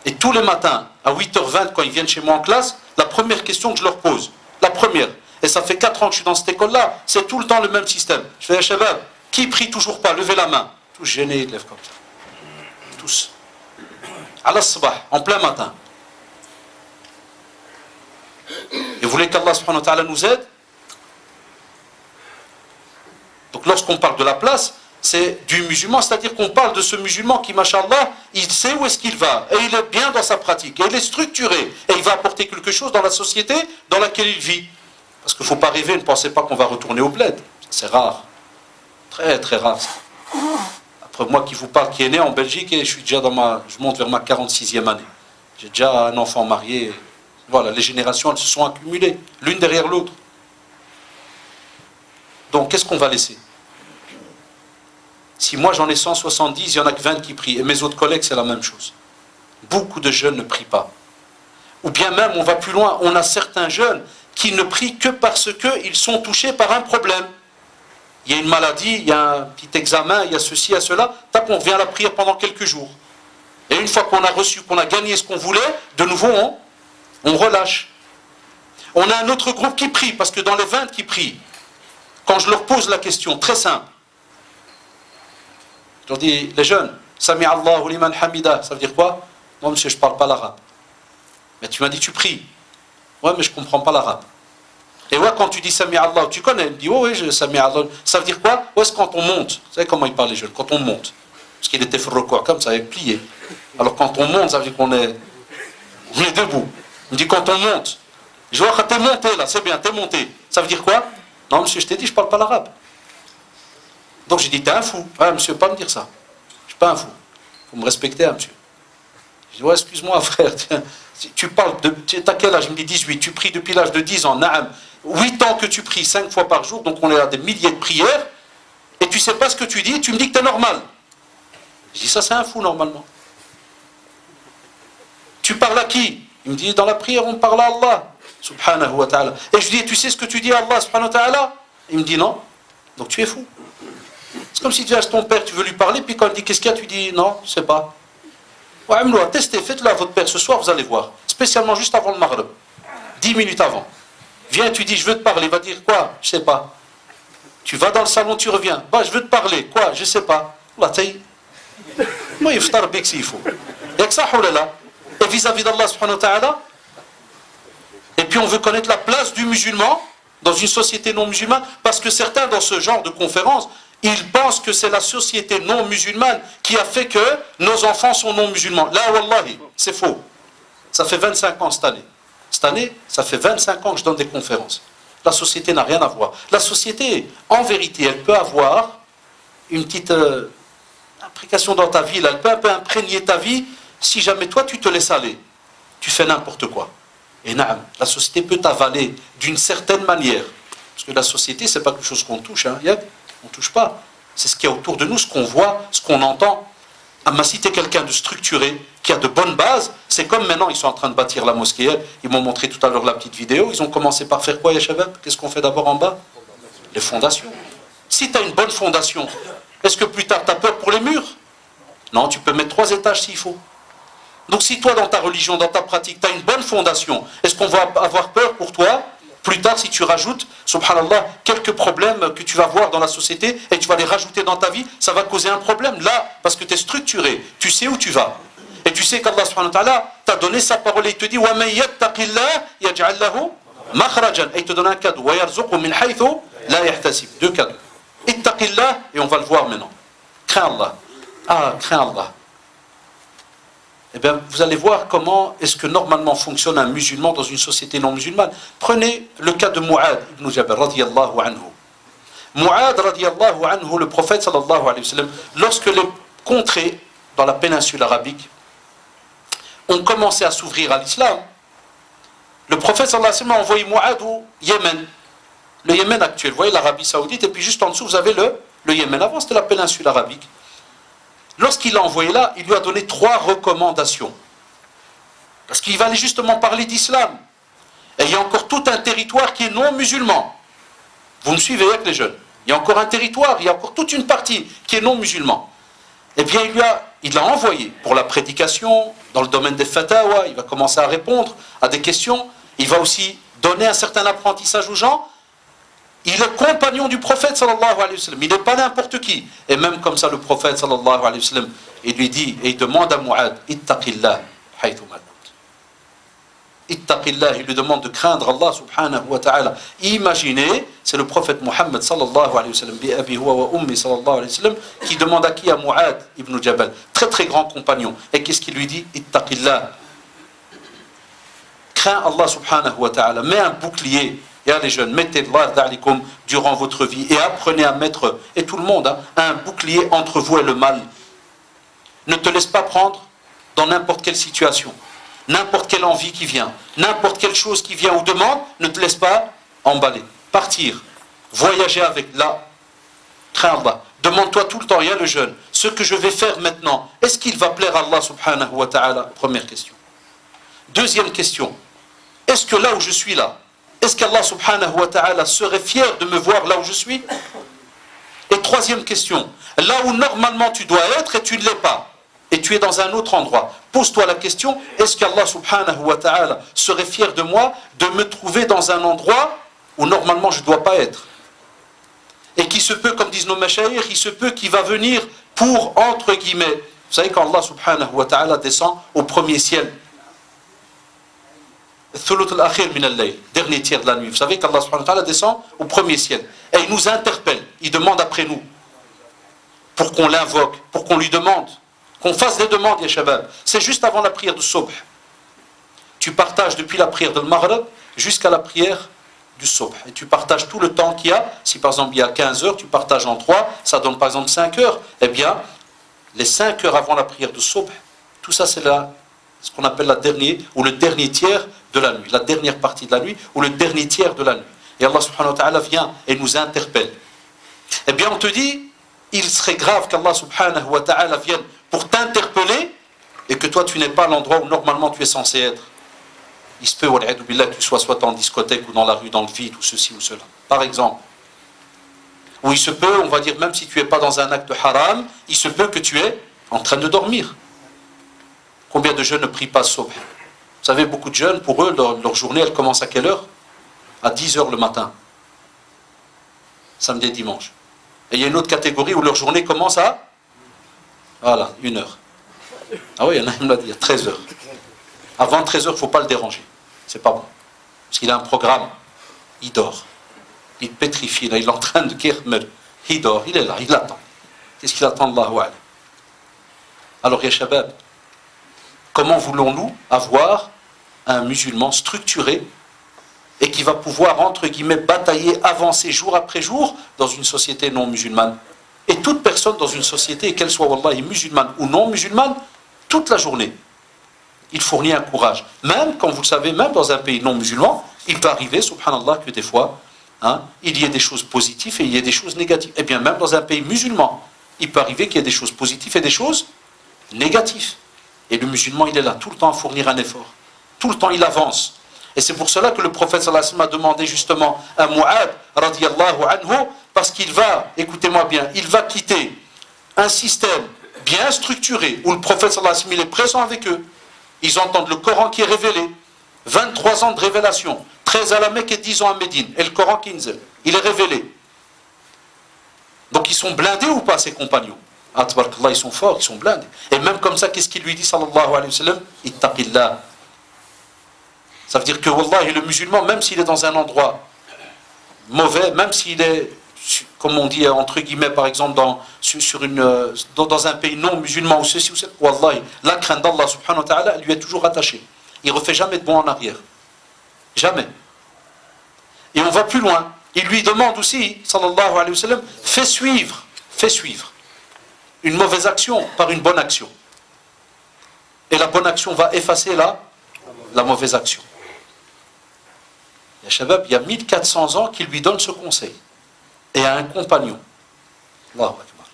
A: Et tous les matins, à 8h20, quand ils viennent chez moi en classe, la première question que je leur pose, la première, et ça fait 4 ans que je suis dans cette école-là, c'est tout le temps le même système. Je fais, Shabab, qui prie toujours pas? Levez la main. Tous gênés, ils lèvent comme ça. Tous. Ala sabah, en plein matin. Et vous voulez qu'Allah subhanahu wa ta'ala nous aide? Donc lorsqu'on parle de la place, c'est du musulman, c'est-à-dire qu'on parle de ce musulman qui, machallah, il sait où est-ce qu'il va, et il est bien dans sa pratique, et il est structuré, et il va apporter quelque chose dans la société dans laquelle il vit. Parce qu'il ne faut pas rêver, ne pensez pas qu'on va retourner au bled. C'est rare. Très très rare ça. Après moi qui vous parle, qui est né en Belgique, et je monte vers ma 46e année. J'ai déjà un enfant marié. Voilà, les générations, elles se sont accumulées, l'une derrière l'autre. Donc qu'est-ce qu'on va laisser? Si moi j'en ai 170, il n'y en a que 20 qui prient. Et mes autres collègues, c'est la même chose. Beaucoup de jeunes ne prient pas. Ou bien même, on va plus loin, on a certains jeunes qui ne prient que parce qu'ils sont touchés par un problème. Il y a une maladie, il y a un petit examen, il y a ceci, il y a cela. Tac, on vient à la prière pendant quelques jours. Et une fois qu'on a reçu, qu'on a gagné ce qu'on voulait, de nouveau on relâche. On a un autre groupe qui prie, parce que dans les 20 qui prient, quand je leur pose la question, très simple, je leur dis, les jeunes, Sami Allahu liman hamida, ça veut dire quoi? Moi, monsieur, je ne parle pas l'arabe. Mais tu m'as dit, tu pries. Ouais, mais je ne comprends pas l'arabe. Et ouais, quand tu dis Sami Allah, tu connais, il me dit, oh oui, Sami Allah. Ça veut dire quoi? Ouais, c'est quand on monte. Vous savez comment ils parlent les jeunes? Quand on monte. Parce qu'il était quoi comme ça, avec plié. Alors quand on monte, ça veut dire qu'on est debout. Il me dit, quand on monte. Je vois, t'es monté là, c'est bien, t'es monté. Ça veut dire quoi? Non, monsieur, je t'ai dit, je ne parle pas l'arabe. Donc j'ai dit, t'es un fou. Ouais, monsieur, pas me dire ça. Je ne suis pas un fou. Il faut me respecter, hein, monsieur. Je dis, ouais, excuse-moi, frère. Tu parles de. T'as quel âge? Il me dit 18. Tu pries depuis l'âge de 10 ans. Naam. 8 ans que tu pries 5 fois par jour, donc on est à des milliers de prières, et tu ne sais pas ce que tu dis, tu me dis que tu es normal. Je dis, ça c'est un fou normalement. Tu parles à qui? Il me dit, dans la prière on parle à Allah, subhanahu wa ta'ala. Et je dis, tu sais ce que tu dis à Allah, subhanahu wa ta'ala? Il me dit, non. Donc tu es fou. C'est comme si tu vas chez ton père, tu veux lui parler, puis quand il dit, qu'est-ce qu'il y a, tu dis, non, je ne sais pas. Ouais, testez, faites-le à votre père ce soir, vous allez voir. Spécialement juste avant le maghrib. 10 minutes avant. Viens, tu dis, je veux te parler. Il va dire, quoi? Je sais pas. Tu vas dans le salon, tu reviens. Bah, je veux te parler. Quoi? Je sais pas. Allah, taï. Moi, il faut que s'il faut. Il y a que ça, là. Et vis-à-vis d'Allah, subhanahu wa ta'ala. Et puis, on veut connaître la place du musulman dans une société non musulmane. Parce que certains, dans ce genre de conférences, ils pensent que c'est la société non musulmane qui a fait que nos enfants sont non musulmans. Là, wallahi, c'est faux. Ça fait 25 ans cette année. Cette année, ça fait 25 ans que je donne des conférences. La société n'a rien à voir. La société, en vérité, elle peut avoir une petite implication dans ta vie. Là. Elle peut un peu imprégner ta vie si jamais toi, tu te laisses aller. Tu fais n'importe quoi. Et naam, la société peut t'avaler d'une certaine manière. Parce que la société, ce n'est pas quelque chose qu'on touche. Hein, Yad. On ne touche pas. C'est ce qu'il y a autour de nous, ce qu'on voit, ce qu'on entend. Ma cité quelqu'un de structuré, qui a de bonnes bases, c'est comme maintenant, ils sont en train de bâtir la mosquée. Ils m'ont montré tout à l'heure la petite vidéo. Ils ont commencé par faire quoi, Yashabab? Qu'est-ce qu'on fait d'abord en bas? Les fondations. Si tu as une bonne fondation, est-ce que plus tard tu as peur pour les murs? Non, tu peux mettre 3 étages s'il faut. Donc si toi, dans ta religion, dans ta pratique, tu as une bonne fondation, est-ce qu'on va avoir peur pour toi? Plus tard, si tu rajoutes, subhanallah, quelques problèmes que tu vas voir dans la société et tu vas les rajouter dans ta vie, ça va causer un problème. Là, parce que tu es structuré, tu sais où tu vas. Et tu sais qu'Allah subhanahu wa ta'ala t'a donné sa parole et il te dit وَمَنْ يَتَّقِ اللَّهِ يَجْعَلْ لَهُ مَخْرَجًا. Et il te donne un cadeau. وَيَرْزُقُ مِنْ حَيْثُ لَا يَحْتَسِبُ. 2 cadeaux. ittaqi Allah, et on va le voir maintenant. Crains Allah. Ah, crains Allah. Eh bien, vous allez voir comment est-ce que normalement fonctionne un musulman dans une société non musulmane. Prenez le cas de Mu'ad ibn Jabal, radiyallahu anhu. Mu'ad, radiyallahu anhu, le prophète, sallallahu alayhi wa sallam, lorsque les contrées dans la péninsule arabique ont commencé à s'ouvrir à l'islam, le prophète sallallahu alayhi wa sallam a envoyé Mu'adh au Yémen, le Yémen actuel, vous voyez l'Arabie Saoudite, et puis juste en dessous vous avez le Yémen. Avant c'était la péninsule arabique. Lorsqu'il l'a envoyé là, il lui a donné 3 recommandations. Parce qu'il va aller justement parler d'islam. Et il y a encore tout un territoire qui est non musulman. Vous me suivez avec les jeunes? Il y a encore un territoire, il y a encore toute une partie qui est non musulman. Eh bien, il l'a envoyé pour la prédication, dans le domaine des fatawa, il va commencer à répondre à des questions, il va aussi donner un certain apprentissage aux gens. Il est compagnon du prophète sallallahu alayhi wa sallam, il n'est pas n'importe qui. Et même comme ça, le prophète sallallahu alayhi wa sallam, il lui dit, et il demande à Mu'adh, ittaqillah, haythu ma kunt. Ittaqillah, il lui demande de craindre Allah subhanahu wa ta'ala. Imaginez, c'est le prophète Muhammad sallallahu alayhi wa sallam, bi abi huwa wa ummi sallallahu alayhi wa sallam, qui demande à qui? À Mu'adh ibn Jabal, très très grand compagnon. Et qu'est-ce qu'il lui dit? Ittaqillah. Crains Allah subhanahu wa ta'ala, mets un bouclier. Et les jeunes, mettez Allah d'alikum durant votre vie et apprenez à mettre, et tout le monde, un bouclier entre vous et le mal. Ne te laisse pas prendre dans n'importe quelle situation, n'importe quelle envie qui vient, n'importe quelle chose qui vient ou demande, ne te laisse pas emballer. Partir, voyager avec là, crains Allah. Demande-toi tout le temps, il y a le jeune, ce que je vais faire maintenant, est-ce qu'il va plaire à Allah subhanahu wa ta'ala? Première question. Deuxième question, est-ce que là où je suis là, est-ce qu'Allah subhanahu wa ta'ala serait fier de me voir là où je suis? Et troisième question, là où normalement tu dois être et tu ne l'es pas, et tu es dans un autre endroit, pose-toi la question, est-ce qu'Allah subhanahu wa ta'ala serait fier de moi de me trouver dans un endroit où normalement je ne dois pas être? Et qui se peut, comme disent nos mashayikh, il se peut qu'il va venir pour, entre guillemets, vous savez quand Allah subhanahu wa ta'ala descend au premier ciel, dernier tiers de la nuit. Vous savez qu'Allah subhanahu wa ta'ala descend au premier ciel. Et il nous interpelle, il demande après nous. Pour qu'on l'invoque, pour qu'on lui demande. Qu'on fasse des demandes, ya shabab. C'est juste avant la prière du subh. Tu partages depuis la prière de Maghrib jusqu'à la prière du subh. Et tu partages tout le temps qu'il y a. Si par exemple il y a 15 heures, tu partages en 3, ça donne par exemple 5 heures. Eh bien, les 5 heures avant la prière du subh, tout ça c'est ce qu'on appelle le dernier tiers de la nuit, la dernière partie de la nuit, ou le dernier tiers de la nuit. Et Allah subhanahu wa ta'ala vient et nous interpelle. Eh bien, on te dit, il serait grave qu'Allah subhanahu wa ta'ala vienne pour t'interpeller et que toi, tu n'es pas à l'endroit où normalement tu es censé être. Il se peut, wal'iyadu billah, que tu sois soit en discothèque ou dans la rue, dans le vide, ou ceci ou cela. Par exemple. Ou il se peut, on va dire, même si tu n'es pas dans un acte haram, il se peut que tu es en train de dormir. Combien de jeunes ne prient pas subh? Vous savez, beaucoup de jeunes, pour eux, leur journée, elle commence à quelle heure? À 10 heures le matin. Samedi et dimanche. Et il y a une autre catégorie où leur journée commence à 1 heure. Ah oui, il y en a, il me l'a dit, à 13 heures. Avant 13 heures, il ne faut pas le déranger. C'est pas bon. Parce qu'il a un programme. Il dort. Il pétrifie, là, il est en train de kirmer. Il dort, il est là, il attend. Qu'est-ce qu'il attend, Allahu a'lam? Alors, ya shabab, comment voulons-nous avoir un musulman structuré et qui va pouvoir, entre guillemets, batailler, avancer jour après jour dans une société non musulmane? Et toute personne dans une société, qu'elle soit wallahi musulmane ou non musulmane, toute la journée, il fournit un courage. Même, comme vous le savez, même dans un pays non musulman, il peut arriver, subhanallah, que des fois, il y ait des choses positives et il y ait des choses négatives. Et bien même dans un pays musulman, il peut arriver qu'il y ait des choses positives et des choses négatives. Et le musulman, il est là tout le temps à fournir un effort. Tout le temps, il avance. Et c'est pour cela que le prophète sallallahu alayhi wa sallam a demandé justement à Mu'adh, radiyallahu anhu, parce qu'il va, écoutez-moi bien, il va quitter un système bien structuré, où le prophète sallallahu alayhi wa sallam, il est présent avec eux. Ils entendent le Coran qui est révélé. 23 ans de révélation. 13 à la Mecque et 10 ans à Médine. Et le Coran Kinzel, il est révélé. Donc ils sont blindés ou pas, ces compagnons? Ah, tabarakallah, ils sont forts, ils sont blindés. Et même comme ça, qu'est-ce qu'il lui dit, sallallahu alayhi wa sallam? Ittaqillah. Ça veut dire que, wallahi, le musulman, même s'il est dans un endroit mauvais, même s'il est, comme on dit, entre guillemets, par exemple, dans un pays non musulman ou ceci ou cela, wallahi, la crainte d'Allah subhanahu wa ta'ala lui est toujours attachée. Il ne refait jamais de bond en arrière. Jamais. Et on va plus loin. Il lui demande aussi, sallallahu alayhi wa sallam, fais suivre une mauvaise action par une bonne action. Et la bonne action va effacer la mauvaise action. Il y a Shabab, il y a 1400 ans qui lui donne ce conseil. Et à un compagnon. Allahu Akbar.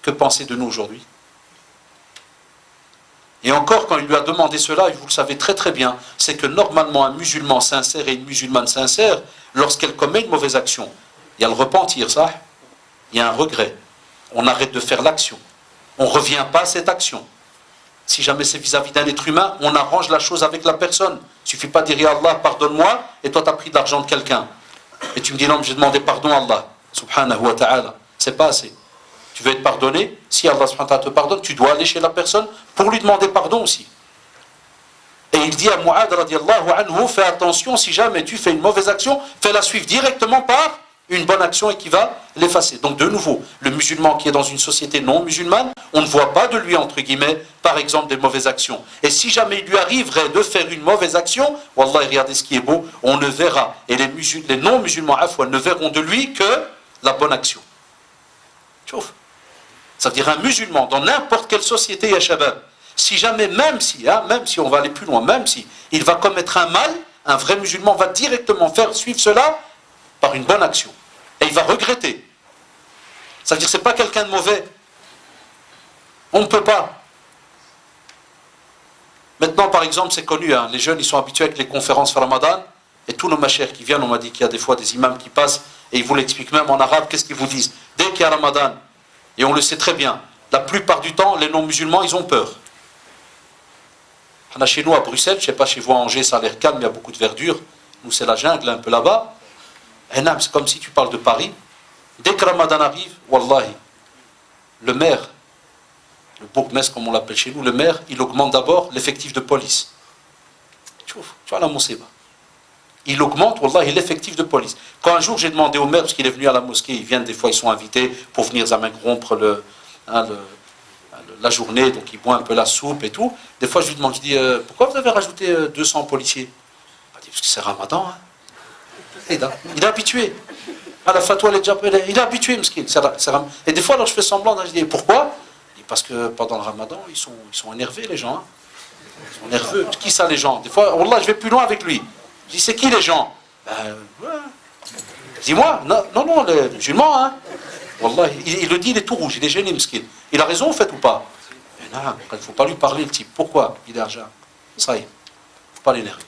A: Que pensez de nous aujourd'hui? Et encore, quand il lui a demandé cela, et vous le savez très très bien, c'est que normalement un musulman sincère et une musulmane sincère, lorsqu'elle commet une mauvaise action, il y a le repentir, ça. Il y a un regret. On arrête de faire l'action. On ne revient pas à cette action. Si jamais c'est vis-à-vis d'un être humain, on arrange la chose avec la personne. Il ne suffit pas de dire « Allah, pardonne-moi » et toi tu as pris de l'argent de quelqu'un. Et tu me dis « Non, mais j'ai demandé pardon à Allah. » Subhanahu wa ta'ala. C'est pas assez. Tu veux être pardonné, si Allah subhanahu wa ta'ala te pardonne, tu dois aller chez la personne pour lui demander pardon aussi. Et il dit à Mu'ad radiallahu anhu, fais attention, si jamais tu fais une mauvaise action, fais-la suivre directement par une bonne action et qui va l'effacer. Donc de nouveau, le musulman qui est dans une société non musulmane, on ne voit pas de lui, entre guillemets, par exemple, des mauvaises actions. Et si jamais il lui arriverait de faire une mauvaise action, Wallah, regardez ce qui est beau, on ne verra, et les non-musulmans afouan ne verront de lui que la bonne action. Tchouf. Ça veut dire un musulman, dans n'importe quelle société, ya shabab, si jamais, même si on va aller plus loin, même si il va commettre un mal, un vrai musulman va directement faire suivre cela par une bonne action. Et il va regretter. Ça veut dire que ce n'est pas quelqu'un de mauvais. On ne peut pas. Maintenant, par exemple, c'est connu, les jeunes, ils sont habitués avec les conférences Ramadan, et tous nos machers qui viennent, on m'a dit qu'il y a des fois des imams qui passent, et ils vous l'expliquent même en arabe, qu'est-ce qu'ils vous disent? Dès qu'il y a Ramadan, et on le sait très bien, la plupart du temps, les non-musulmans, ils ont peur. On a chez nous à Bruxelles, je ne sais pas, chez vous à Angers, ça a l'air calme, il y a beaucoup de verdure. Nous, c'est la jungle, un peu là-bas. Et non, c'est comme si tu parles de Paris. Dès que Ramadan arrive, wallahi, le maire, le bourgmestre, comme on l'appelle chez nous, le maire, il augmente d'abord l'effectif de police. Tu vois la moussiba. Il augmente, wallahi, l'effectif de police. Quand un jour j'ai demandé au maire, parce qu'il est venu à la mosquée, ils viennent, des fois ils sont invités pour venir rompre la journée, donc il boit un peu la soupe et tout. Des fois je lui demande, je dis, pourquoi vous avez rajouté 200 policiers? Il m'a dit, parce que c'est Ramadan. Il est habitué. À la fatwa, il est habitué, m'skin. Et des fois, alors je fais semblant, je dis, pourquoi? Il dit, parce que pendant le Ramadan, ils sont énervés, les gens. Ils sont nerveux. Qui ça, les gens? Des fois, wallah, je vais plus loin avec lui. Je dis, c'est qui les gens? Ouais. Dis-moi. Non, les musulmans, hein. Wallah, il le dit, il est tout rouge, il est gêné, m'skin. Il a raison, en fait, ou pas? Mais non, il ne faut pas lui parler, le type. Pourquoi? Il est argent. Ça y est. Il ne faut pas l'énerver.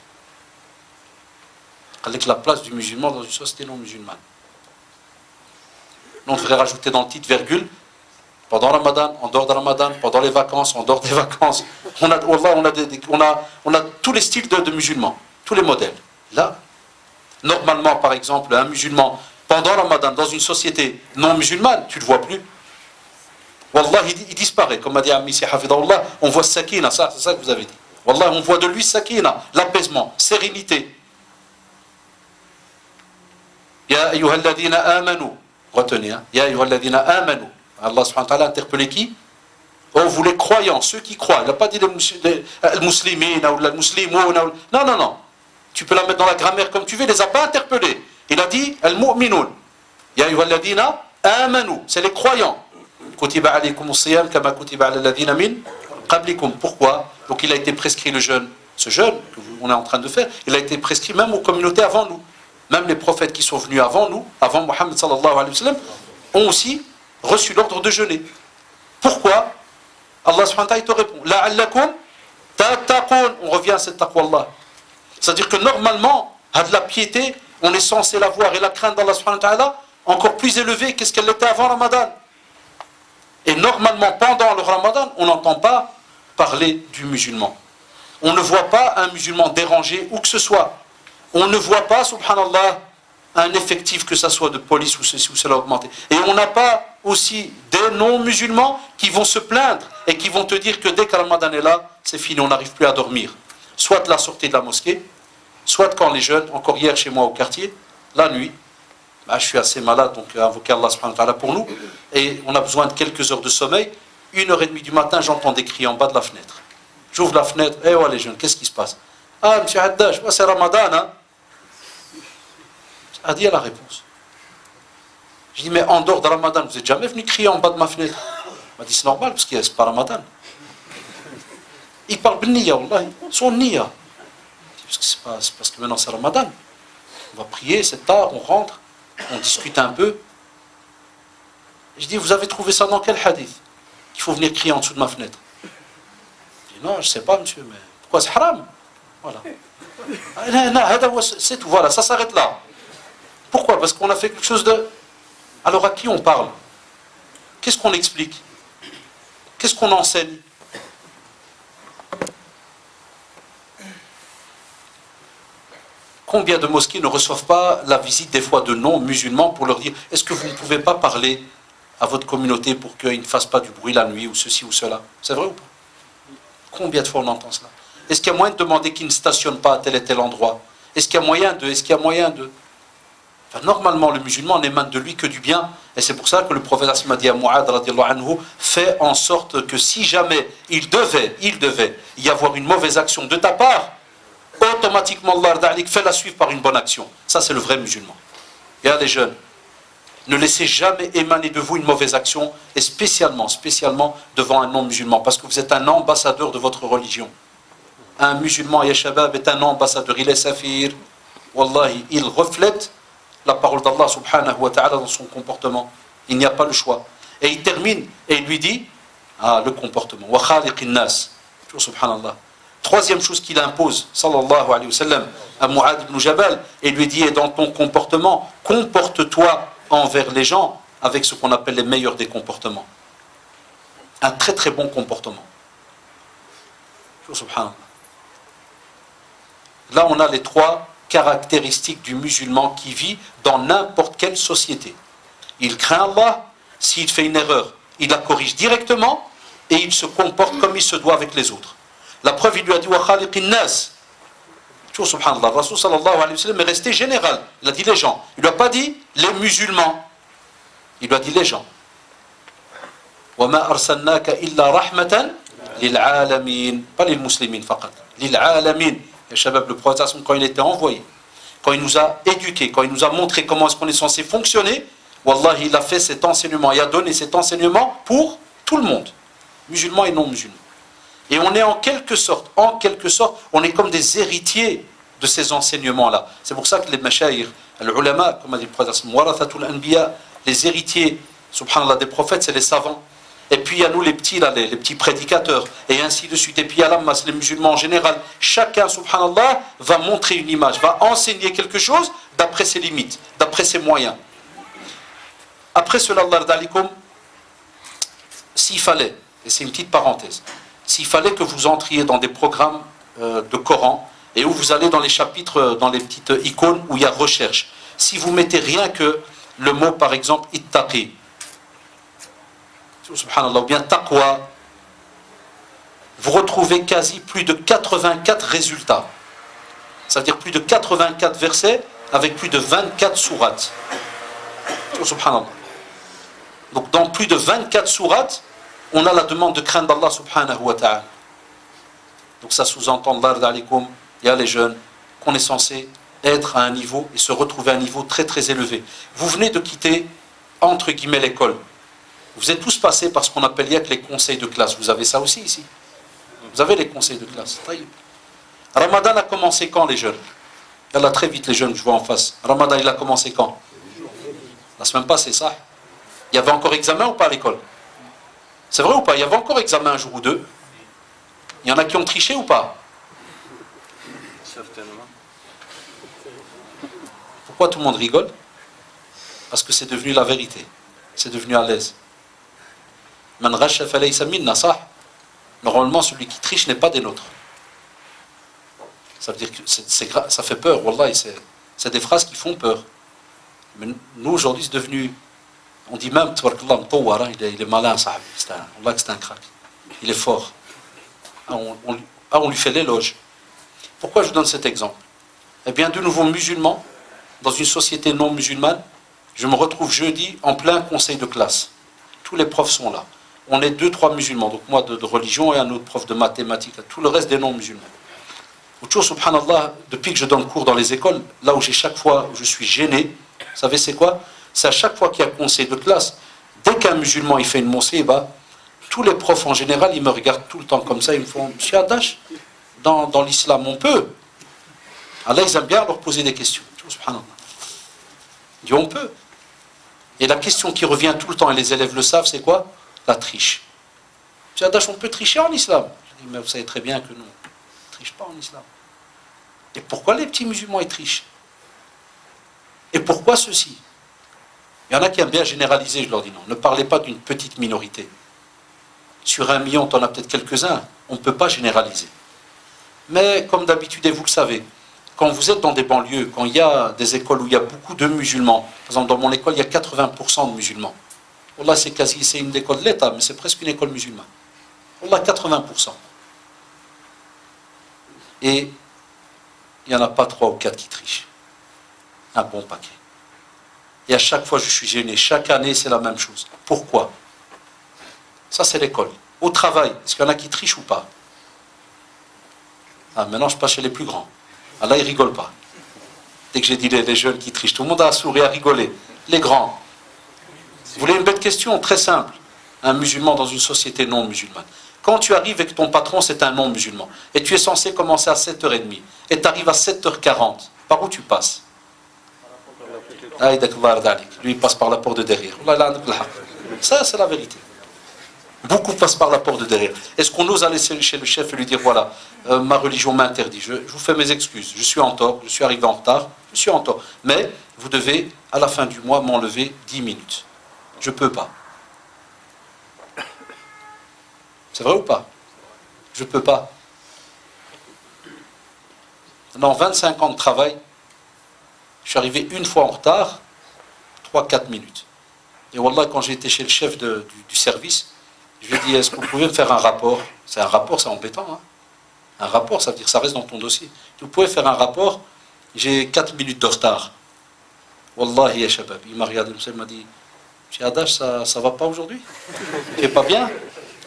A: Avec la place du musulman dans une société non musulmane. On devrait rajouter dans le titre virgule, pendant Ramadan, en dehors de Ramadan, pendant les vacances, en dehors des vacances. On a tous les styles de musulmans, tous les modèles. Là, normalement, par exemple, un musulman, pendant Ramadan, dans une société non musulmane, tu ne le vois plus. Wallah, il disparaît. Comme a dit Amissi Hafidahullah, on voit sakina, c'est ça que vous avez dit. Wallah, on voit de lui sakina, l'apaisement, sérénité. Ya ayyuhalladhina amanu. Retenez, Ya ayyuhalladhina amanu. Allah subhanahu wa ta'ala a interpellé qui? Oh, vous les croyants, ceux qui croient. Il n'a pas dit les musulmans ou les musulmans. Non. Tu peux la mettre dans la grammaire comme tu veux, il ne les a pas interpellés. Il a dit al-mu'minun. Ya ayyuhalladhina amanu. C'est les croyants. Kutiba alaykum as-siyam kama kutiba ala alladhina min qablikum. Pourquoi? Donc il a été prescrit le jeûne. Ce jeûne qu'on est en train de faire, il a été prescrit même aux communautés avant nous. Même les prophètes qui sont venus avant nous, avant Mohammed sallallahu alayhi wa sallam, ont aussi reçu l'ordre de jeûner. Pourquoi? Allah subhanahu wa ta'ala te répond la'allakum tattaqun. On revient à cette taqwa Allah. C'est-à-dire que normalement, à de la piété, on est censé l'avoir et la crainte d'Allah subhanahu wa ta'ala encore plus élevée qu'est-ce qu'elle était avant Ramadan. Et normalement, pendant le Ramadan, on n'entend pas parler du musulman. On ne voit pas un musulman dérangé où que ce soit. On ne voit pas, subhanallah, un effectif, que ça soit de police ou ceci ou cela augmenté. Et on n'a pas aussi des non-musulmans qui vont se plaindre et qui vont te dire que dès que Ramadan est là, c'est fini, on n'arrive plus à dormir. Soit la sortie de la mosquée, soit quand les jeunes, encore hier chez moi au quartier, la nuit, je suis assez malade, donc invoquer Allah subhanahu wa ta'ala pour nous, et on a besoin de quelques heures de sommeil. 1h30 du matin, j'entends des cris en bas de la fenêtre. J'ouvre la fenêtre, ouais les jeunes, qu'est-ce qui se passe? Ah, monsieur Haddash, c'est Ramadan, hein? A dit à la réponse. Je dis, mais en dehors de Ramadan, vous n'êtes jamais venu crier en bas de ma fenêtre? Il m'a dit, c'est normal, parce que c'est pas Ramadan. Il parle de niya, wallahi, son niya. C'est parce que maintenant c'est Ramadan. On va prier, c'est tard, on rentre, on discute un peu. Je dis, vous avez trouvé ça dans quel hadith? Qu'il faut venir crier en dessous de ma fenêtre. Je dis, non, je ne sais pas, monsieur, mais pourquoi c'est haram? Voilà. C'est tout, voilà, ça s'arrête là. Pourquoi? Parce qu'on a fait quelque chose de... Alors à qui on parle? Qu'est-ce qu'on explique? Qu'est-ce qu'on enseigne? Combien de mosquées ne reçoivent pas la visite des fois de non-musulmans pour leur dire « Est-ce que vous ne pouvez pas parler à votre communauté pour qu'ils ne fassent pas du bruit la nuit ou ceci ou cela ?» C'est vrai ou pas? Combien de fois on entend cela? Est-ce qu'il y a moyen de demander qu'ils ne stationnent pas à tel et tel endroit? Est-ce qu'il y a moyen de... Enfin, normalement, le musulman n'émane de lui que du bien. Et c'est pour ça que le prophète a dit à Mu'adh, radiallahu anhu, fait en sorte que si jamais il devait y avoir une mauvaise action de ta part, automatiquement Allah fait la suivre par une bonne action. Ça, c'est le vrai musulman. Et à les jeunes, ne laissez jamais émaner de vous une mauvaise action, et spécialement devant un non-musulman, parce que vous êtes un ambassadeur de votre religion. Un musulman, ya shabab, est un ambassadeur. Il est safir. Wallahi, il reflète la parole d'Allah subhanahu wa ta'ala dans son comportement. Il n'y a pas le choix. Et il termine et il lui dit, le comportement. Wa khaliqin nas. Subhanallah. Troisième chose qu'il impose, sallallahu alayhi wa sallam, à Mu'adh ibn Jabal, et lui dit, et dans ton comportement, comporte-toi envers les gens avec ce qu'on appelle les meilleurs des comportements. Un très très bon comportement. Subhanallah. Là, on a les trois caractéristiques du musulman qui vit dans n'importe quelle société. Il craint Allah, s'il fait une erreur, il la corrige directement et il se comporte comme il se doit avec les autres. La preuve, il lui a dit wa khaliqin nas. Subhanallah, Rasul sallallahu alayhi wa sallam est resté général. Il a dit les gens. Il ne lui a pas dit les musulmans. Il lui a dit les gens. Wa ma arsalnaka illa rahmatan lil alamin, pas lil muslimin faqat, lil alamin. Et Shabab, le prophète, quand il était envoyé, quand il nous a éduqués, quand il nous a montré comment est-ce qu'on est censé fonctionner, Wallah, il a fait cet enseignement, il a donné cet enseignement pour tout le monde, musulmans et non-musulmans. Et on est en quelque sorte, on est comme des héritiers de ces enseignements-là. C'est pour ça que les mashayikh, les ulama, comme a dit le prophète, warathatul anbiya, les héritiers, subhanallah, des prophètes, c'est les savants. Et puis il y a nous les petits là, les petits prédicateurs, et ainsi de suite. Et puis il y a l'ammas, les musulmans en général. Chacun, subhanallah, va montrer une image, va enseigner quelque chose d'après ses limites, d'après ses moyens. Après cela, Allah d'alikum, s'il fallait, et c'est une petite parenthèse, s'il fallait que vous entriez dans des programmes de Coran, et où vous allez dans les chapitres, dans les petites icônes où il y a recherche, si vous mettez rien que le mot, par exemple, ittaqi, subhanallah, ou bien taqwa, vous retrouvez quasi plus de 84 résultats. C'est-à-dire plus de 84 versets avec plus de 24 sourates. Subhanallah. Donc dans plus de 24 sourates, on a la demande de craindre d'Allah subhanahu wa ta'ala. Donc ça sous-entend, il y a les jeunes, qu'on est censé être à un niveau et se retrouver à un niveau très très élevé. Vous venez de quitter, entre guillemets, l'école. Vous êtes tous passés par ce qu'on appelle les conseils de classe. Vous avez ça aussi ici. Vous avez les conseils de classe. Ramadan a commencé quand, les jeunes? Il y en a très vite les jeunes que je vois en face. Ramadan, il a commencé quand? La semaine passée, ça. Il y avait encore examen ou pas à l'école? C'est vrai ou pas? Il y avait encore examen un jour ou deux. Il y en a qui ont triché ou pas?
B: Certainement.
A: Pourquoi tout le monde rigole? Parce que c'est devenu la vérité. C'est devenu à l'aise. Man rasha falaysa minna, sah. Normalement, celui qui triche n'est pas des nôtres. Ça veut dire que ça fait peur, wallahi, c'est des phrases qui font peur. Mais nous, aujourd'hui, c'est devenu... On dit même, tabarakallah, mtawara, il est malin, sahib. Wallah que c'est un crack. Il est fort. On lui fait l'éloge. Pourquoi je donne cet exemple? Eh bien, de nouveau musulmans, dans une société non musulmane, je me retrouve jeudi en plein conseil de classe. Tous les profs sont là. On est 2-3 musulmans, donc moi de religion et un autre prof de mathématiques, tout le reste des non-musulmans. Toujours, subhanallah, depuis que je donne cours dans les écoles, là où chaque fois où je suis gêné, vous savez c'est quoi? C'est à chaque fois qu'il y a conseil de classe, dès qu'un musulman il fait une mosiba, tous les profs en général, ils me regardent tout le temps comme ça, ils me font « Monsieur Adash, dans l'islam, on peut ?» Allah, ils aiment bien leur poser des questions. Subhanallah. Il dit « On peut ». Et la question qui revient tout le temps, et les élèves le savent, c'est quoi? La triche. Monsieur Adash, on peut tricher en islam? Je dis « Mais vous savez très bien que non, on ne triche pas en islam. » Et pourquoi les petits musulmans, ils trichent? Et pourquoi ceci? Il y en a qui aiment bien généraliser, je leur dis non. Ne parlez pas d'une petite minorité. Sur 1 million, tu en as peut-être quelques-uns. On ne peut pas généraliser. Mais comme d'habitude, et vous le savez, quand vous êtes dans des banlieues, quand il y a des écoles où il y a beaucoup de musulmans, par exemple dans mon école, il y a 80% de musulmans. Wallah, c'est une école de l'État, mais c'est presque une école musulmane. Wallah, 80%. Et il n'y en a pas 3 ou 4 qui trichent. Un bon paquet. Et à chaque fois, je suis gêné. Chaque année, c'est la même chose. Pourquoi? Ça, c'est l'école. Au travail, est-ce qu'il y en a qui trichent ou pas? Ah, maintenant, je passe chez les plus grands. Ah, là, ils ne rigolent pas. Dès que j'ai dit les jeunes qui trichent, tout le monde a souri, a rigolé. Les grands. Vous voulez une belle question? Très simple. Un musulman dans une société non musulmane. Quand tu arrives avec ton patron, c'est un non musulman. Et tu es censé commencer à 7h30. Et tu arrives à 7h40. Par où tu passes? Lui, il passe par la porte de derrière. Ça, c'est la vérité. Beaucoup passent par la porte de derrière. Est-ce qu'on ose aller chez le chef et lui dire, voilà, ma religion m'interdit, je vous fais mes excuses, je suis en tort, je suis arrivé en retard, je suis en tort. Mais vous devez, à la fin du mois, m'enlever 10 minutes. Je ne peux pas. C'est vrai ou pas? Je ne peux pas. Dans 25 ans de travail, je suis arrivé une fois en retard, 3-4 minutes. Et wallah, quand j'ai été chez le chef du service, je lui ai dit, est-ce que vous pouvez me faire un rapport? C'est un rapport, c'est embêtant. Hein? Un rapport, ça veut dire que ça reste dans ton dossier. Vous pouvez faire un rapport, j'ai 4 minutes de retard. Wallahi ya shabab. Il m'a regardé, il m'a dit, Monsieur Adash, ça ne va pas aujourd'hui? Tu n'es pas bien?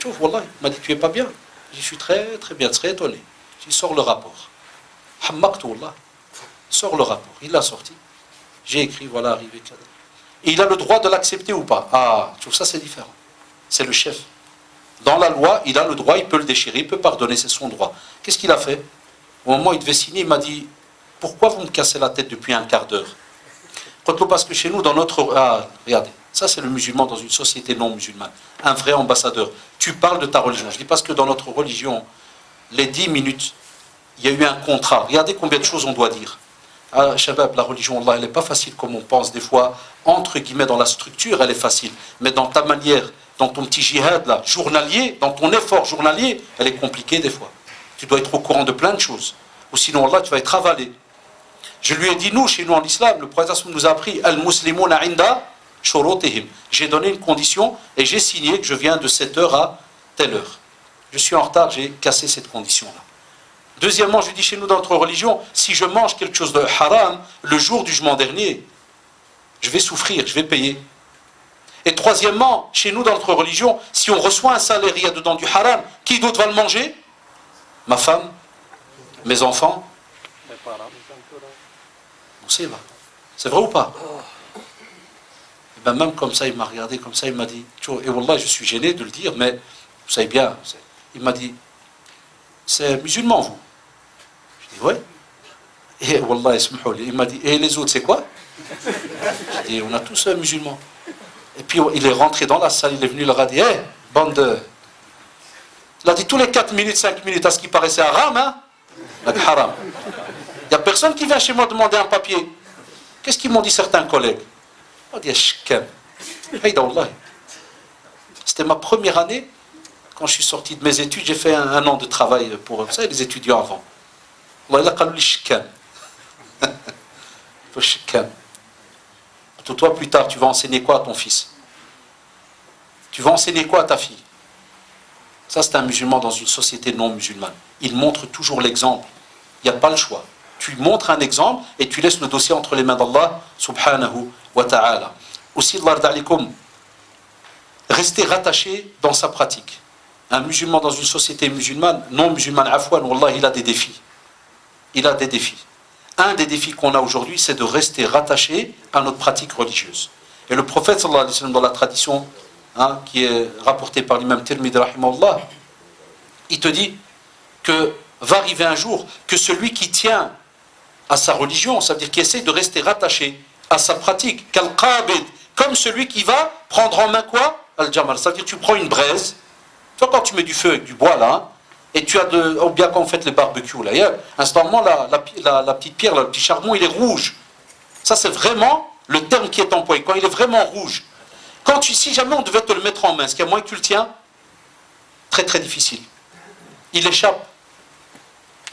A: Chouf, wallah. Il m'a dit, tu n'es pas bien? Je suis très, très bien, très étonné. J'ai dit, sors le rapport. Hammaktu, wallah. Sors le rapport. Il l'a sorti. J'ai écrit, voilà, arrivé. Et il a le droit de l'accepter ou pas? Ah, tu trouves ça, c'est différent. C'est le chef. Dans la loi, il a le droit, il peut le déchirer, il peut pardonner, c'est son droit. Qu'est-ce qu'il a fait? Au moment où il devait signer, il m'a dit, pourquoi vous me cassez la tête depuis un quart d'heure? Parce que chez nous, dans notre... Ah, regardez, ça c'est le musulman dans une société non musulmane. Un vrai ambassadeur. Tu parles de ta religion. Je dis parce que dans notre religion, les 10 minutes, il y a eu un contrat. Regardez combien de choses on doit dire. Ah, Shabab, la religion, Allah, elle n'est pas facile comme on pense. Des fois, entre guillemets, dans la structure, elle est facile. Mais dans ta manière, dans ton petit jihad, là, journalier, dans ton effort journalier, elle est compliquée des fois. Tu dois être au courant de plein de choses. Ou sinon, Allah, tu vas être avalé. Je lui ai dit, nous, chez nous en islam, le prophète nous a appris Al-Muslimuna inda shurutihim. J'ai donné une condition et j'ai signé que je viens de cette heure à telle heure. Je suis en retard, j'ai cassé cette condition-là. Deuxièmement, je dis chez nous dans notre religion, si je mange quelque chose de haram, le jour du jugement dernier, je vais souffrir, je vais payer. Et troisièmement, chez nous dans notre religion, si on reçoit un salaire, il y a dedans du haram, qui d'autre va le manger? Ma femme, mes enfants, mes parents. C'est vrai ou pas? Et ben même comme ça, il m'a regardé, comme ça, il m'a dit, et wallah, je suis gêné de le dire, mais vous savez bien, il m'a dit, c'est musulman vous? Je dis, ouais. Et wallah, il m'a dit, et les autres, c'est quoi? Je dis, on a tous un musulman. Et puis il est rentré dans la salle, il est venu, il leur a dit, hé, bande de... Il a dit tous les 4 minutes, 5 minutes, à ce qui paraissait haram, hein? Haram. Il n'y a personne qui vient chez moi demander un papier. Qu'est-ce qu'ils m'ont dit certains collègues? On dit, c'était ma première année. Quand je suis sorti de mes études, j'ai fait un an de travail pour ça, les étudiants avant. Toi, plus tard, tu vas enseigner quoi à ton fils? Tu vas enseigner quoi à ta fille? Ça, c'est un musulman dans une société non musulmane. Il montre toujours l'exemple. Il n'y a pas le choix. Tu montres un exemple et tu laisses le dossier entre les mains d'Allah subhanahu wa ta'ala. Aussi, rester rattaché dans sa pratique. Un musulman dans une société musulmane, non musulmane, afwan, wallah, il a des défis. Il a des défis. Un des défis qu'on a aujourd'hui, c'est de rester rattaché à notre pratique religieuse. Et le prophète, sallallahu alayhi wa sallam, dans la tradition qui est rapporté par l'imam Tirmidhi rahimahullah, il te dit que va arriver un jour que celui qui tient à sa religion, ça veut dire qui essaie de rester rattaché à sa pratique, qu'al-qabid, comme celui qui va prendre en main quoi? Al-jamal, ça veut dire tu prends une braise, tu vois quand tu mets du feu avec du bois là, et tu as ou bien quand on fait les barbecues là, instantanément la petite pierre, là, le petit charbon, il est rouge. Ça c'est vraiment le terme qui est employé, quand il est vraiment rouge. Si jamais on devait te le mettre en main, est-ce qu'il y a moyen que tu le tiens? Très très difficile. Il échappe.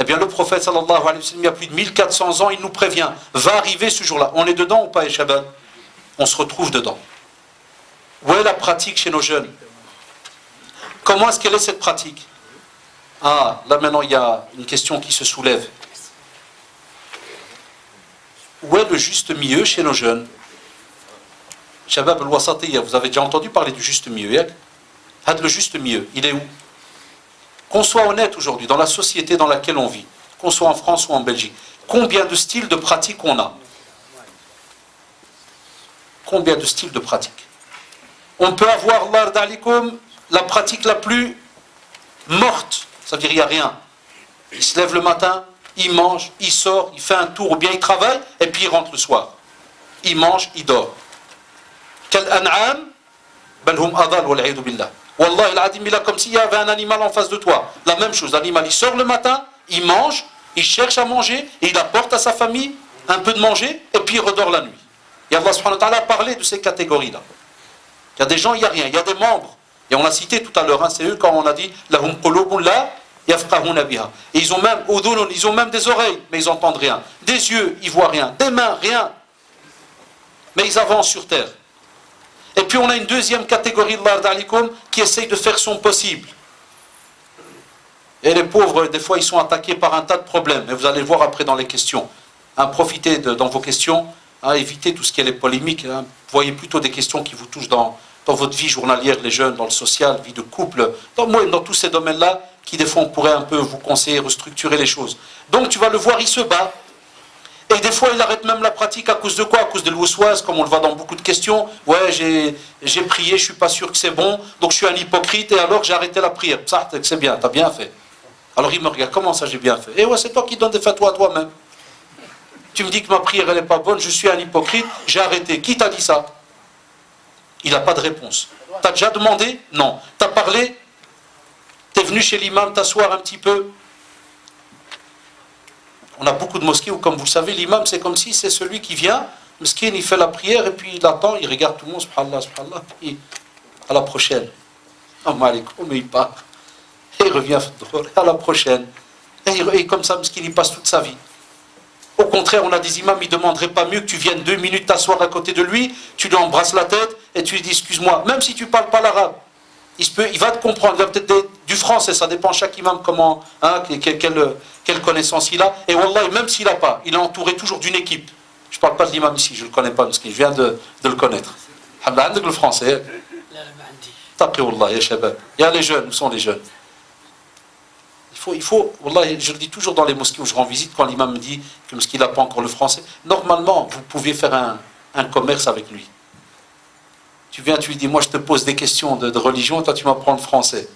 A: Eh bien le prophète sallallahu alayhi wa sallam, il y a plus de 1400 ans, il nous prévient, va arriver ce jour-là. On est dedans ou pas, Eshabad? On se retrouve dedans. Où est la pratique chez nos jeunes? Comment est-ce qu'elle est cette pratique? Là maintenant il y a une question qui se soulève. Où est le juste milieu chez nos jeunes? Shabab al-Wasatiyya, vous avez déjà entendu parler du juste milieu. Le juste milieu, il est où? Qu'on soit honnête aujourd'hui, dans la société dans laquelle on vit, qu'on soit en France ou en Belgique, combien de styles de pratique on a? Combien de styles de pratique? On peut avoir, Allah d'alikum, la pratique la plus morte, ça veut dire il n'y a rien. Il se lève le matin, il mange, il sort, il fait un tour, ou bien il travaille, et puis il rentre le soir. Il mange, il dort. Quel an'am, bal hum adal wal a'idhu billah. Wallah il il a comme s'il y avait un animal en face de toi. La même chose, l'animal il sort le matin, il mange, il cherche à manger, et il apporte à sa famille un peu de manger, et puis il redort la nuit. Et Allah subhanahu wa ta'ala a parlé de ces catégories-là. Il y a des gens, il n'y a rien, il y a des membres. Et on l'a cité tout à l'heure, c'est eux quand on a dit lahum qulubun la yafqahuna biha. Et ils ont même des oreilles, mais ils n'entendent rien. Des yeux, ils voient rien. Des mains, rien. Mais ils avancent sur terre. Et puis on a une deuxième catégorie de qui essaye de faire son possible. Et les pauvres, des fois, ils sont attaqués par un tas de problèmes. Et vous allez voir après dans les questions. Profitez dans vos questions, évitez tout ce qui est les polémiques. Voyez plutôt des questions qui vous touchent dans votre vie journalière, les jeunes, dans le social, vie de couple, dans tous ces domaines-là, qui des fois on pourrait un peu vous conseiller, restructurer les choses. Donc tu vas le voir, il se bat. Et des fois, il arrête même la pratique à cause de quoi? À cause de l'ousouaz, comme on le voit dans beaucoup de questions. Ouais, j'ai prié, je suis pas sûr que c'est bon, donc je suis un hypocrite, et alors j'ai arrêté la prière. Ça, c'est bien, t'as bien fait. Alors il me regarde, comment ça j'ai bien fait? Et ouais, c'est toi qui donnes des fatwas à toi-même. Tu me dis que ma prière, elle n'est pas bonne, je suis un hypocrite, j'ai arrêté. Qui t'a dit ça? Il n'a pas de réponse. T'as déjà demandé? Non. T'as parlé? T'es venu chez l'imam t'asseoir un petit peu? On a beaucoup de mosquées où, comme vous le savez, l'imam, c'est comme si c'est celui qui vient, mesquin, il fait la prière, et puis il attend, il regarde tout le monde, subhanallah, subhanallah, puis à la prochaine. Mais il part. Et il revient à la prochaine. Et comme ça, mesquin, il passe toute sa vie. Au contraire, on a des imams, ils ne demanderaient pas mieux que tu viennes 2 minutes t'asseoir à côté de lui, tu lui embrasses la tête, et tu lui dis, excuse-moi, même si tu ne parles pas l'arabe, il va te comprendre, il va peut-être du français, ça dépend chaque imam comment, quelle connaissance il a. Et wallah, même s'il n'a pas, il est entouré toujours d'une équipe. Je ne parle pas de l'imam ici, je ne le connais pas, parce que je viens de le connaître. Le français. Taqi wallah, ya shabab. Il y a les jeunes, où sont les jeunes? Il faut, wallah, je le dis toujours dans les mosquées où je rends visite, quand l'imam me dit que parce qu'il n'a pas encore le français, normalement, vous pouvez faire un commerce avec lui. Tu viens, tu lui dis, moi je te pose des questions de religion, toi tu m'apprends le français.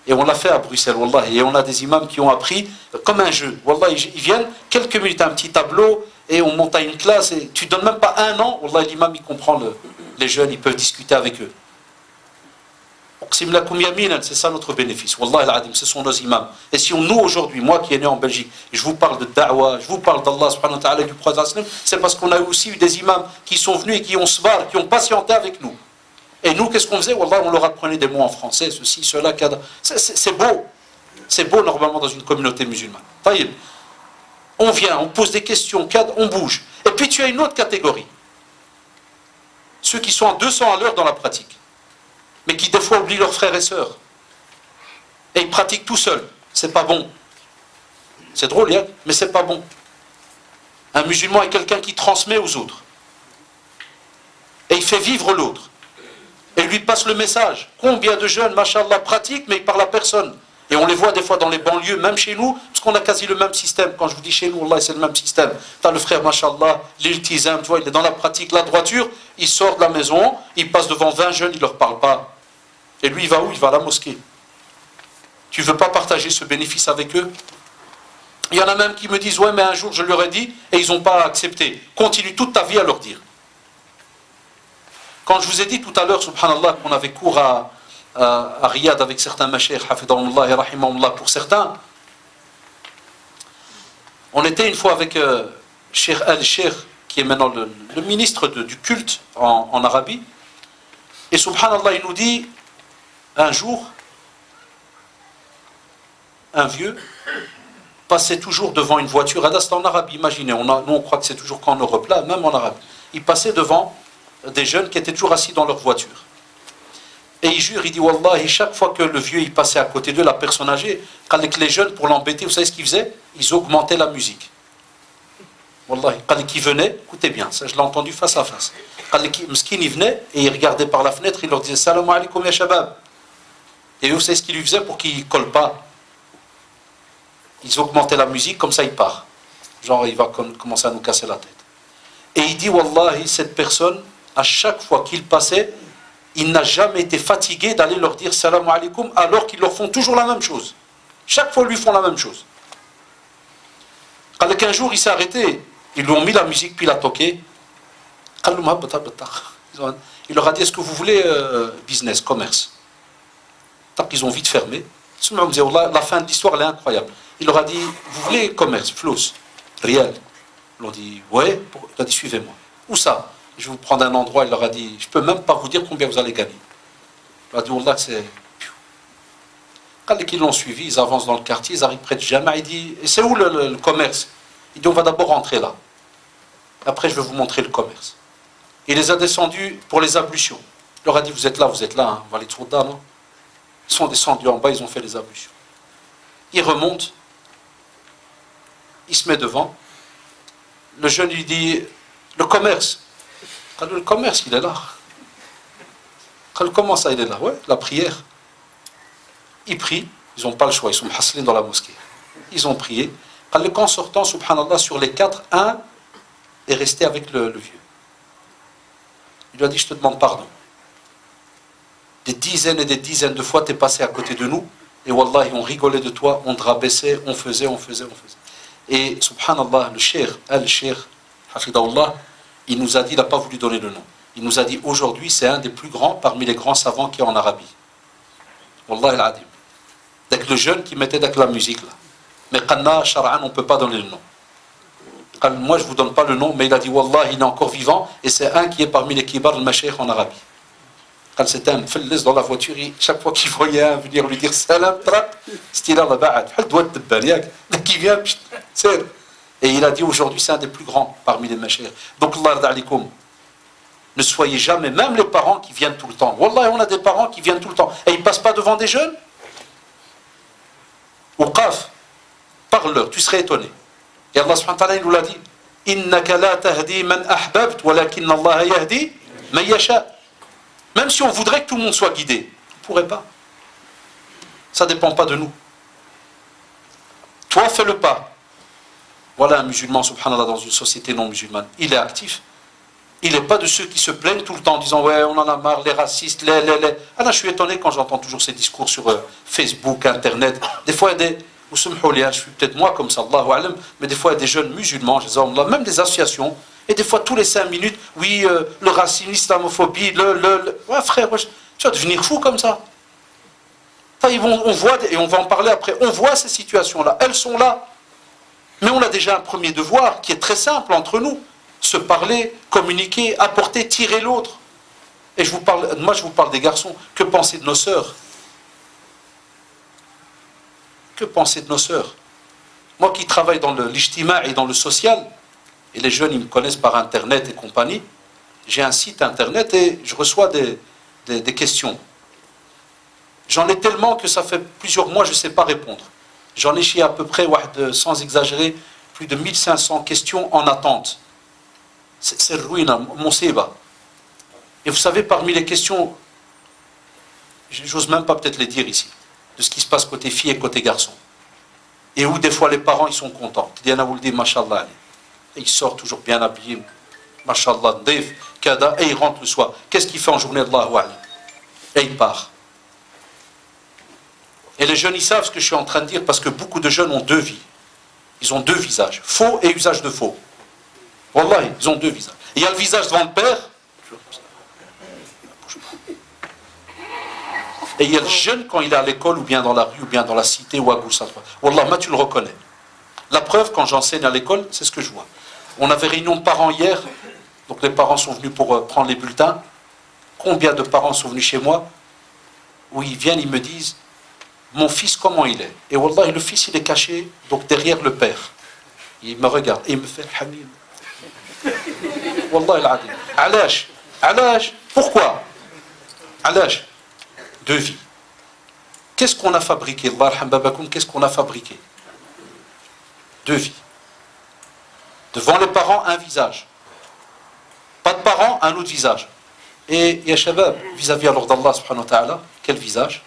A: Et on l'a fait à Bruxelles, wallah. Et on a des imams qui ont appris comme un jeu. Wallah, ils viennent, quelques minutes, un petit tableau, et on monte à une classe, et tu ne donnes même pas 1 an, wallah, l'imam il comprend les jeunes, ils peuvent discuter avec eux. C'est ça notre bénéfice. Wallah al-adim, ce sont nos imams. Et si nous aujourd'hui, moi qui est né en Belgique, je vous parle de da'wah, je vous parle d'Allah subhanahu wa ta'ala du prophète, c'est parce qu'on a aussi eu des imams qui sont venus et qui ont sbar, qui ont patienté avec nous. Et nous, qu'est-ce qu'on faisait? Wallah, on leur apprenait des mots en français, ceci, cela, cadre. C'est beau. C'est beau normalement dans une communauté musulmane. Taïb. On vient, on pose des questions, cadre, on bouge. Et puis tu as une autre catégorie. Ceux qui sont à 200 à l'heure dans la pratique, mais qui des fois oublient leurs frères et sœurs. Et ils pratiquent tout seuls. C'est pas bon. C'est drôle, mais c'est pas bon. Un musulman est quelqu'un qui transmet aux autres. Et il fait vivre l'autre. Et lui passe le message. Combien de jeunes, machallah, pratiquent, mais ils parlent à personne. Et on les voit des fois dans les banlieues, même chez nous, parce qu'on a quasi le même système. Quand je vous dis chez nous, Allah, c'est le même système. Tu as le frère, mashallah, l'iltizam, tu vois, il est dans la pratique, la droiture, il sort de la maison, il passe devant 20 jeunes, il ne leur parle pas. Et lui, il va où? Il va à la mosquée. Tu ne veux pas partager ce bénéfice avec eux? Il y en a même qui me disent, ouais, mais un jour je leur ai dit, et ils n'ont pas accepté. Continue toute ta vie à leur dire. Quand je vous ai dit tout à l'heure, subhanallah, qu'on avait cours à Riyad avec certains mashayikh, hafidahumullah et rahimahumullah pour certains, on était une fois avec Cheikh Al-Cheikh, qui est maintenant le ministre du culte en Arabie, et subhanallah, il nous dit, un jour, un vieux passait toujours devant une voiture, c'était en Arabie, imaginez, nous on croit que c'est toujours qu'en Europe, là, même en Arabie, il passait devant des jeunes qui étaient toujours assis dans leur voiture. Et il jure, il dit, Wallahi, chaque fois que le vieux il passait à côté d'eux, la personne âgée, quand les jeunes, pour l'embêter, vous savez ce qu'ils faisaient? Ils augmentaient la musique. Wallahi, quand ils venaient, écoutez bien, ça je l'ai entendu face à face. Quand les mskines ils venaient, et ils regardaient par la fenêtre, ils leur disaient, Salam alaikum ya shabab. Et eux, vous savez ce qu'ils lui faisaient pour qu'ils ne collent pas? Ils augmentaient la musique, comme ça il part. Genre, il va commencer à nous casser la tête. Et il dit, Wallahi, cette personne, à chaque fois qu'il passait, il n'a jamais été fatigué d'aller leur dire salam alaikum, alors qu'ils leur font toujours la même chose. Chaque fois, ils lui font la même chose. Quand un jour, il s'est arrêté, ils lui ont mis la musique, puis il a toqué. Il leur a dit, est-ce que vous voulez business, commerce? Ils ont vite fermé. La fin de l'histoire, elle est incroyable. Il leur a dit, vous voulez commerce, flous, réel? Ils leur ont dit, ouais. Il a dit, suivez-moi. Où ça? Je vais vous prendre un endroit, il leur a dit, je ne peux même pas vous dire combien vous allez gagner. Il a dit, Wallah, c'est... Quand ils l'ont suivi, ils avancent dans le quartier, ils arrivent près de Jama, il dit, et c'est où le commerce? Il dit, on va d'abord rentrer là. Après, je vais vous montrer le commerce. Il les a descendus pour les ablutions. Il leur a dit, vous êtes là, hein, on va les trouver là, non? Ils sont descendus en bas, ils ont fait les ablutions. Il remonte, il se met devant. Le jeune lui dit, le commerce. Le commerce, il est là. Comment ça, il est là? Ouais, la prière. Ils prient, ils n'ont pas le choix, ils sont haslés dans la mosquée. Ils ont prié. Quand sortant, subhanallah, sur les 4, un est resté avec le vieux. Il lui a dit, je te demande pardon. Des dizaines et des dizaines de fois, tu es passé à côté de nous, et wallahi, on rigolait de toi, on te rabaissait, on faisait. Et subhanallah, le cheikh, al-cheikh, hafidahullah, il nous a dit, il n'a pas voulu donner le nom. Il nous a dit, aujourd'hui, c'est un des plus grands parmi les grands savants qui est en Arabie. Wallah al-adim. Avec le jeune qui mettait avec la musique là. Mais Qanna, Shar'an, on ne peut pas donner le nom. Moi, je ne vous donne pas le nom, mais il a dit, Wallah, il est encore vivant, et c'est un qui est parmi les kibar al-mashaykh en Arabie. Quand c'était un mfelles dans la voiture, chaque fois qu'il voyait un venir lui dire salam, c'était là, qui vient, et il a dit aujourd'hui c'est un des plus grands parmi les mashayikh. Donc Allah alaikum, ne soyez jamais, même les parents qui viennent tout le temps. Wallah, on a des parents qui viennent tout le temps et ils ne passent pas devant des jeunes. Ouqaf, parle-leur, tu serais étonné. Et Allah subhanahu wa ta'ala nous l'a dit, innaka la tahdi man ahbabt walakin Allah yahdi man yasha. Même si on voudrait que tout le monde soit guidé, on ne pourrait pas. Ça ne dépend pas de nous. Toi, fais le pas. Voilà un musulman, subhanallah, dans une société non musulmane. Il est actif. Il n'est pas de ceux qui se plaignent tout le temps en disant « Ouais, on en a marre, les racistes, Ah là, je suis étonné quand j'entends toujours ces discours sur Facebook, Internet. Des fois, il y a des... je suis peut-être moi comme ça, Allahu a'lam, mais des fois, il y a des jeunes musulmans, même des associations. Et des fois, tous les 5 minutes, oui, le racisme, l'islamophobie, Ouais, frère, tu vas devenir fou comme ça. Enfin, on voit, et on va en parler après, on voit ces situations-là, elles sont là. Mais on a déjà un premier devoir qui est très simple entre nous. Se parler, communiquer, apporter, tirer l'autre. Et moi, je vous parle des garçons. Que penser de nos sœurs? Que penser de nos sœurs? Moi qui travaille dans l'ijtima et dans le social, et les jeunes, ils me connaissent par Internet et compagnie. J'ai un site Internet et je reçois des questions. J'en ai tellement que ça fait plusieurs mois, je ne sais pas répondre. J'en ai chez à peu près, sans exagérer, plus de 1500 questions en attente. C'est ruine, mon séba. Et vous savez, parmi les questions, j'ose même pas peut-être les dire ici. de ce qui se passe côté fille et côté garçon. Et où des fois les parents ils sont contents. Tu dis Ana Wouldi, Mashallah. Et il sort toujours bien habillé. Mashallah, Dave, Kada, et il rentre le soir. Qu'est-ce qu'il fait en journée Allahu A'lam. Et il part. Et les jeunes, ils savent ce que je suis en train de dire parce que beaucoup de jeunes ont deux vies. Ils ont deux visages. Faux et usage de faux. Wallahi, ils ont deux visages. Il y a le visage devant le père. Et il y a le jeune quand il est à l'école ou bien dans la rue ou bien dans la cité ou à Goussa. Wallah, moi tu le reconnais. La preuve, quand j'enseigne à l'école, c'est ce que je vois. On avait réunion de parents hier. Donc les parents sont venus pour prendre les bulletins. Combien de parents sont venus chez moi où ils viennent, ils me disent mon fils, comment il est? Et wallah, le fils, il est caché donc derrière le père. Il me regarde et il me fait Hamid. Wallah al-adim. Alash. Alash. Pourquoi? Alash. Deux vies. Qu'est-ce qu'on a fabriqué? Qu'est-ce qu'on a fabriqué? Deux vies. Devant les parents, un visage. Pas de parents, un autre visage. Et ya shabab, vis-à-vis alors d'Allah subhanahu wa ta'ala, quel visage?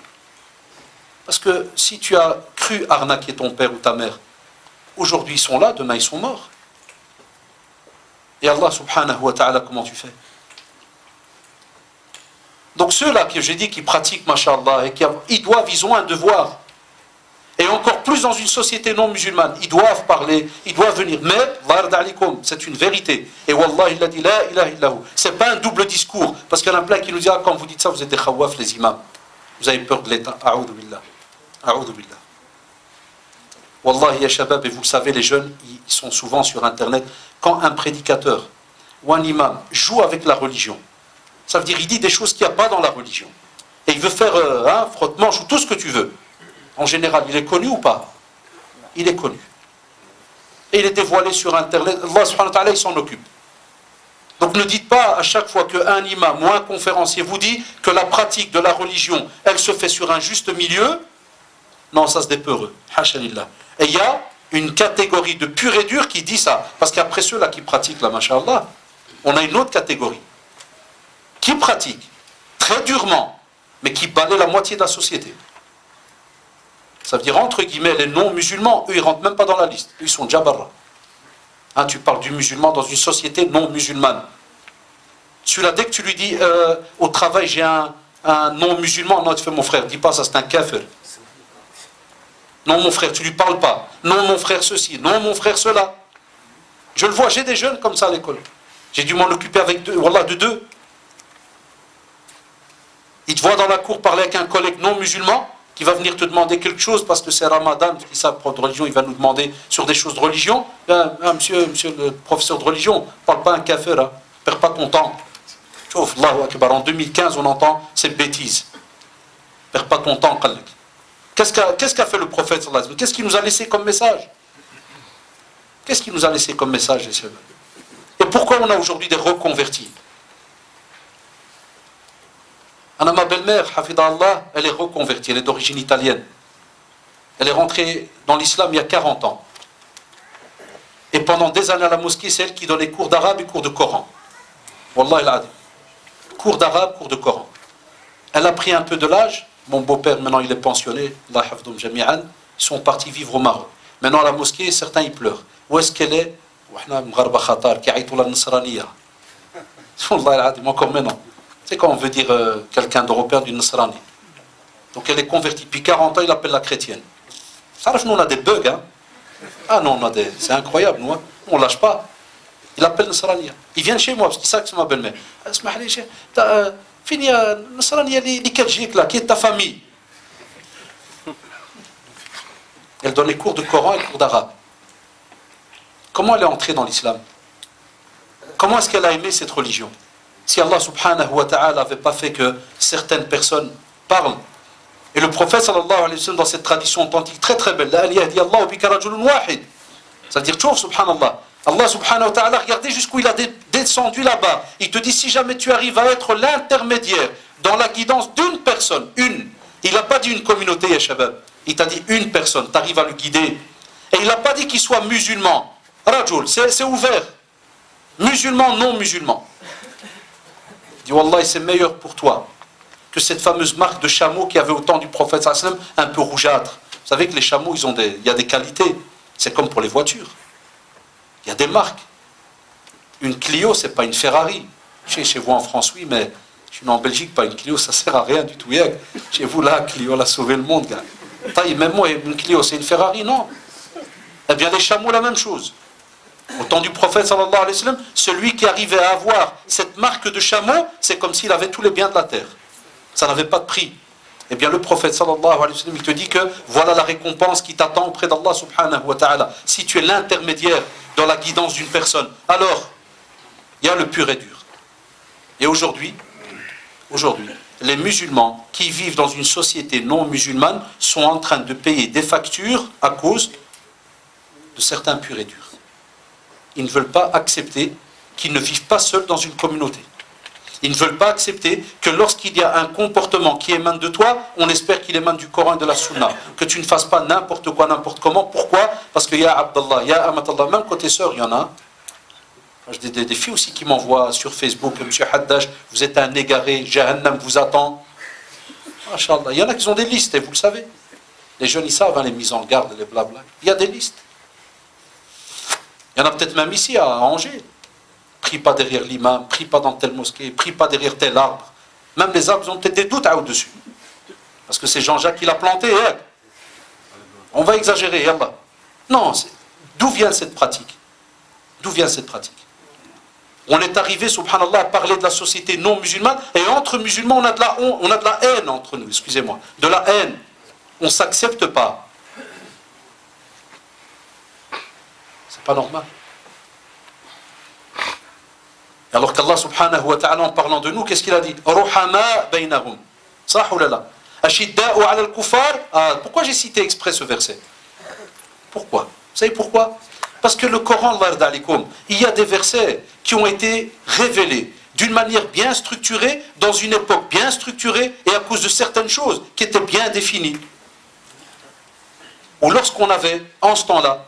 A: Parce que si tu as cru arnaquer ton père ou ta mère, aujourd'hui ils sont là, demain ils sont morts. Et Allah subhanahu wa ta'ala, comment tu fais? Donc ceux-là que j'ai dit qui pratiquent, mashallah, et ils doivent, ils ont un devoir. Et encore plus dans une société non musulmane, ils doivent parler, ils doivent venir. Mais, c'est une vérité. Et wallah, il a dit, la ilaha illahu. C'est pas un double discours. Parce qu'il y en a plein qui nous disent, ah, quand vous dites ça, vous êtes des khawaf, les imams. Vous avez peur de l'État. A'oudhu billah. A'oudhu billah. Wallah, ya shabab, et vous le savez, les jeunes, ils sont souvent sur Internet. Quand un prédicateur ou un imam joue avec la religion, ça veut dire il dit des choses qu'il n'y a pas dans la religion. Et il veut faire frottement, joue tout ce que tu veux. En général, il est connu ou pas? Il est connu. Et il est dévoilé sur Internet. Allah subhanahu wa ta'ala, il s'en occupe. Donc ne dites pas à chaque fois qu'un imam ou un conférencier vous dit que la pratique de la religion, elle se fait sur un juste milieu. Non, ça c'est des peureux. Hashanillah. Et il y a une catégorie de pur et dur qui dit ça. Parce qu'après ceux-là qui pratiquent la mashallah, on a une autre catégorie. Qui pratique très durement, mais qui balaie la moitié de la société. Ça veut dire, entre guillemets, les non-musulmans, eux, ils ne rentrent même pas dans la liste. Eux, ils sont jabarra. Hein, tu parles du musulman dans une société non-musulmane. Celui-là, dès que tu lui dis, au travail, j'ai un non-musulman, non, tu fais, mon frère, dis pas ça, c'est un kafir. Non, mon frère, tu lui parles pas. Non, mon frère, ceci. Non, mon frère, cela. Je le vois, j'ai des jeunes comme ça à l'école. J'ai dû m'en occuper avec deux, voilà, de deux. Il te voit dans la cour parler avec un collègue non-musulman qui va venir te demander quelque chose parce que c'est Ramadan, qui savent propre de religion, il va nous demander sur des choses de religion. Monsieur le professeur de religion, ne parle pas un café, là. Perds pas ton temps. Chouf, Allahu Akbar. En 2015, on entend ces bêtises. Perds pas ton temps, Khalek. Qu'est-ce qu'a fait le prophète sallallahu alayhi wa sallam? Qu'est-ce qu'il nous a laissé comme message? Qu'est-ce qu'il nous a laissé comme message? Et pourquoi on a aujourd'hui des reconvertis? Anna, ma belle-mère, Hafida Allah, elle est reconvertie, elle est d'origine italienne. Elle est rentrée dans l'islam il y a 40 ans. Et pendant des années à la mosquée, c'est elle qui donne les cours d'arabe et cours de Coran. Wallah il a dit. Cours d'arabe, cours de Coran. Elle a pris un peu de l'âge. Mon beau-père, maintenant, il est pensionné. Allah hafdoum jami'an. Ils sont partis vivre au Maroc. Maintenant, à la mosquée, certains, ils pleurent. Où est-ce qu'elle est? Wallah il a dit, encore maintenant. C'est quand on veut dire quelqu'un d'européen du Nasrani. Donc elle est convertie. Puis 40 ans, il appelle la chrétienne. Ça, nous, on a des bugs. Hein? Ah non, c'est incroyable, nous. Hein? On ne lâche pas. Il appelle Nasrani. Il vient chez moi, parce qu'il sait que c'est ma belle-mère. Fini, Nasrani, là, qui est ta famille? Elle donne les cours de Coran et les cours d'arabe. Comment elle est entrée dans l'islam? Comment est-ce qu'elle a aimé cette religion? Si Allah subhanahu wa ta'ala n'avait pas fait que certaines personnes parlent. Et le prophète sallallahu alayhi wa sallam dans cette tradition authentique très très belle, c'est-à-dire, subhanallah, Allah subhanahu wa ta'ala, regardez jusqu'où il a descendu là-bas. Il te dit, si jamais tu arrives à être l'intermédiaire dans la guidance d'une personne, une, il n'a pas dit une communauté, ya shabab, il t'a dit une personne, tu arrives à le guider. Et il n'a pas dit qu'il soit musulman. Rajul, c'est ouvert. Musulman, non musulman. Dis Wallah, c'est meilleur pour toi que cette fameuse marque de chameau qu'il y avait au temps du prophète sallam, un peu rougeâtre. Vous savez que les chameaux, il y a des qualités. C'est comme pour les voitures. Il y a des marques. Une Clio, c'est pas une Ferrari. Chez vous en France, oui, mais chez nous en Belgique, pas une Clio, ça sert à rien du tout. Chez vous, là, Clio, elle a sauvé le monde, gars. Même moi, une Clio, c'est une Ferrari, non. Eh bien, les chameaux, la même chose. Au temps du prophète, sallallahu alayhi wa sallam, celui qui arrivait à avoir cette marque de chameau, c'est comme s'il avait tous les biens de la terre. Ça n'avait pas de prix. Eh bien, le prophète, sallallahu alayhi wa sallam, il te dit que voilà la récompense qui t'attend auprès d'Allah, subhanahu wa ta'ala. Si tu es l'intermédiaire dans la guidance d'une personne, alors, il y a le pur et dur. Et aujourd'hui, les musulmans qui vivent dans une société non musulmane sont en train de payer des factures à cause de certains purs et durs. Ils ne veulent pas accepter qu'ils ne vivent pas seuls dans une communauté. Ils ne veulent pas accepter que lorsqu'il y a un comportement qui émane de toi, on espère qu'il émane du Coran et de la Sunna. Que tu ne fasses pas n'importe quoi, n'importe comment. Pourquoi? Parce qu'il y a Abdallah, il y a Amatallah, même côté sœur, il y en a. J'ai des filles aussi qui m'envoient sur Facebook, Monsieur Haddach, vous êtes un égaré, Jahannam vous attend. Masha'Allah. Il y en a qui ont des listes, et vous le savez. Les jeunes, ils savent, les mises en garde, les blabla. Il y a des listes. Il y en a peut-être même ici, à Angers. Prie pas derrière l'imam, prie pas dans telle mosquée, prie pas derrière tel arbre. Même les arbres, ils ont peut-être des doutes au-dessus. Parce que c'est Jean-Jacques qui l'a planté. On va exagérer, yallah. Non, d'où vient cette pratique? D'où vient cette pratique? On est arrivé, subhanallah, à parler de la société non musulmane, et entre musulmans, on a de la haine entre nous, excusez-moi. De la haine. On ne s'accepte pas. C'est pas normal. Alors qu'Allah subhanahu wa ta'ala, en parlant de nous, qu'est-ce qu'il a dit? Ruhama baynahum. Sah ou la? Ashidda'u ala al-kuffar. Pourquoi j'ai cité exprès ce verset? Pourquoi? Vous savez pourquoi? Parce que le Coran, il y a des versets qui ont été révélés d'une manière bien structurée, dans une époque bien structurée, et à cause de certaines choses qui étaient bien définies. Ou lorsqu'on avait, en ce temps-là,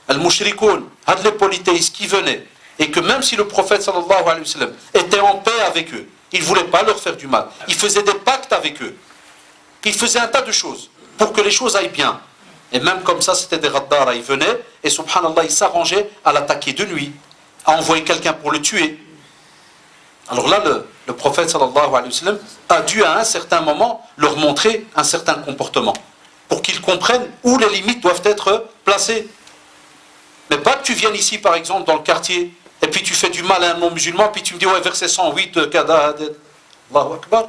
A: al-mushrikoun, les polythéistes qui venaient, et que même si le prophète sallallahu alayhi wa sallam était en paix avec eux, il ne voulait pas leur faire du mal, il faisait des pactes avec eux, il faisait un tas de choses pour que les choses aillent bien. Et même comme ça, c'était des raddara, ils venaient, et subhanallah, ils s'arrangeaient à l'attaquer de nuit, à envoyer quelqu'un pour le tuer. Alors là, le prophète sallallahu alayhi wa sallam a dû à un certain moment leur montrer un certain comportement, pour qu'ils comprennent où les limites doivent être placées. Mais pas que tu viennes ici, par exemple, dans le quartier, et puis tu fais du mal à un non-musulman, puis tu me dis, ouais, verset 108, kada, Allahu Akbar.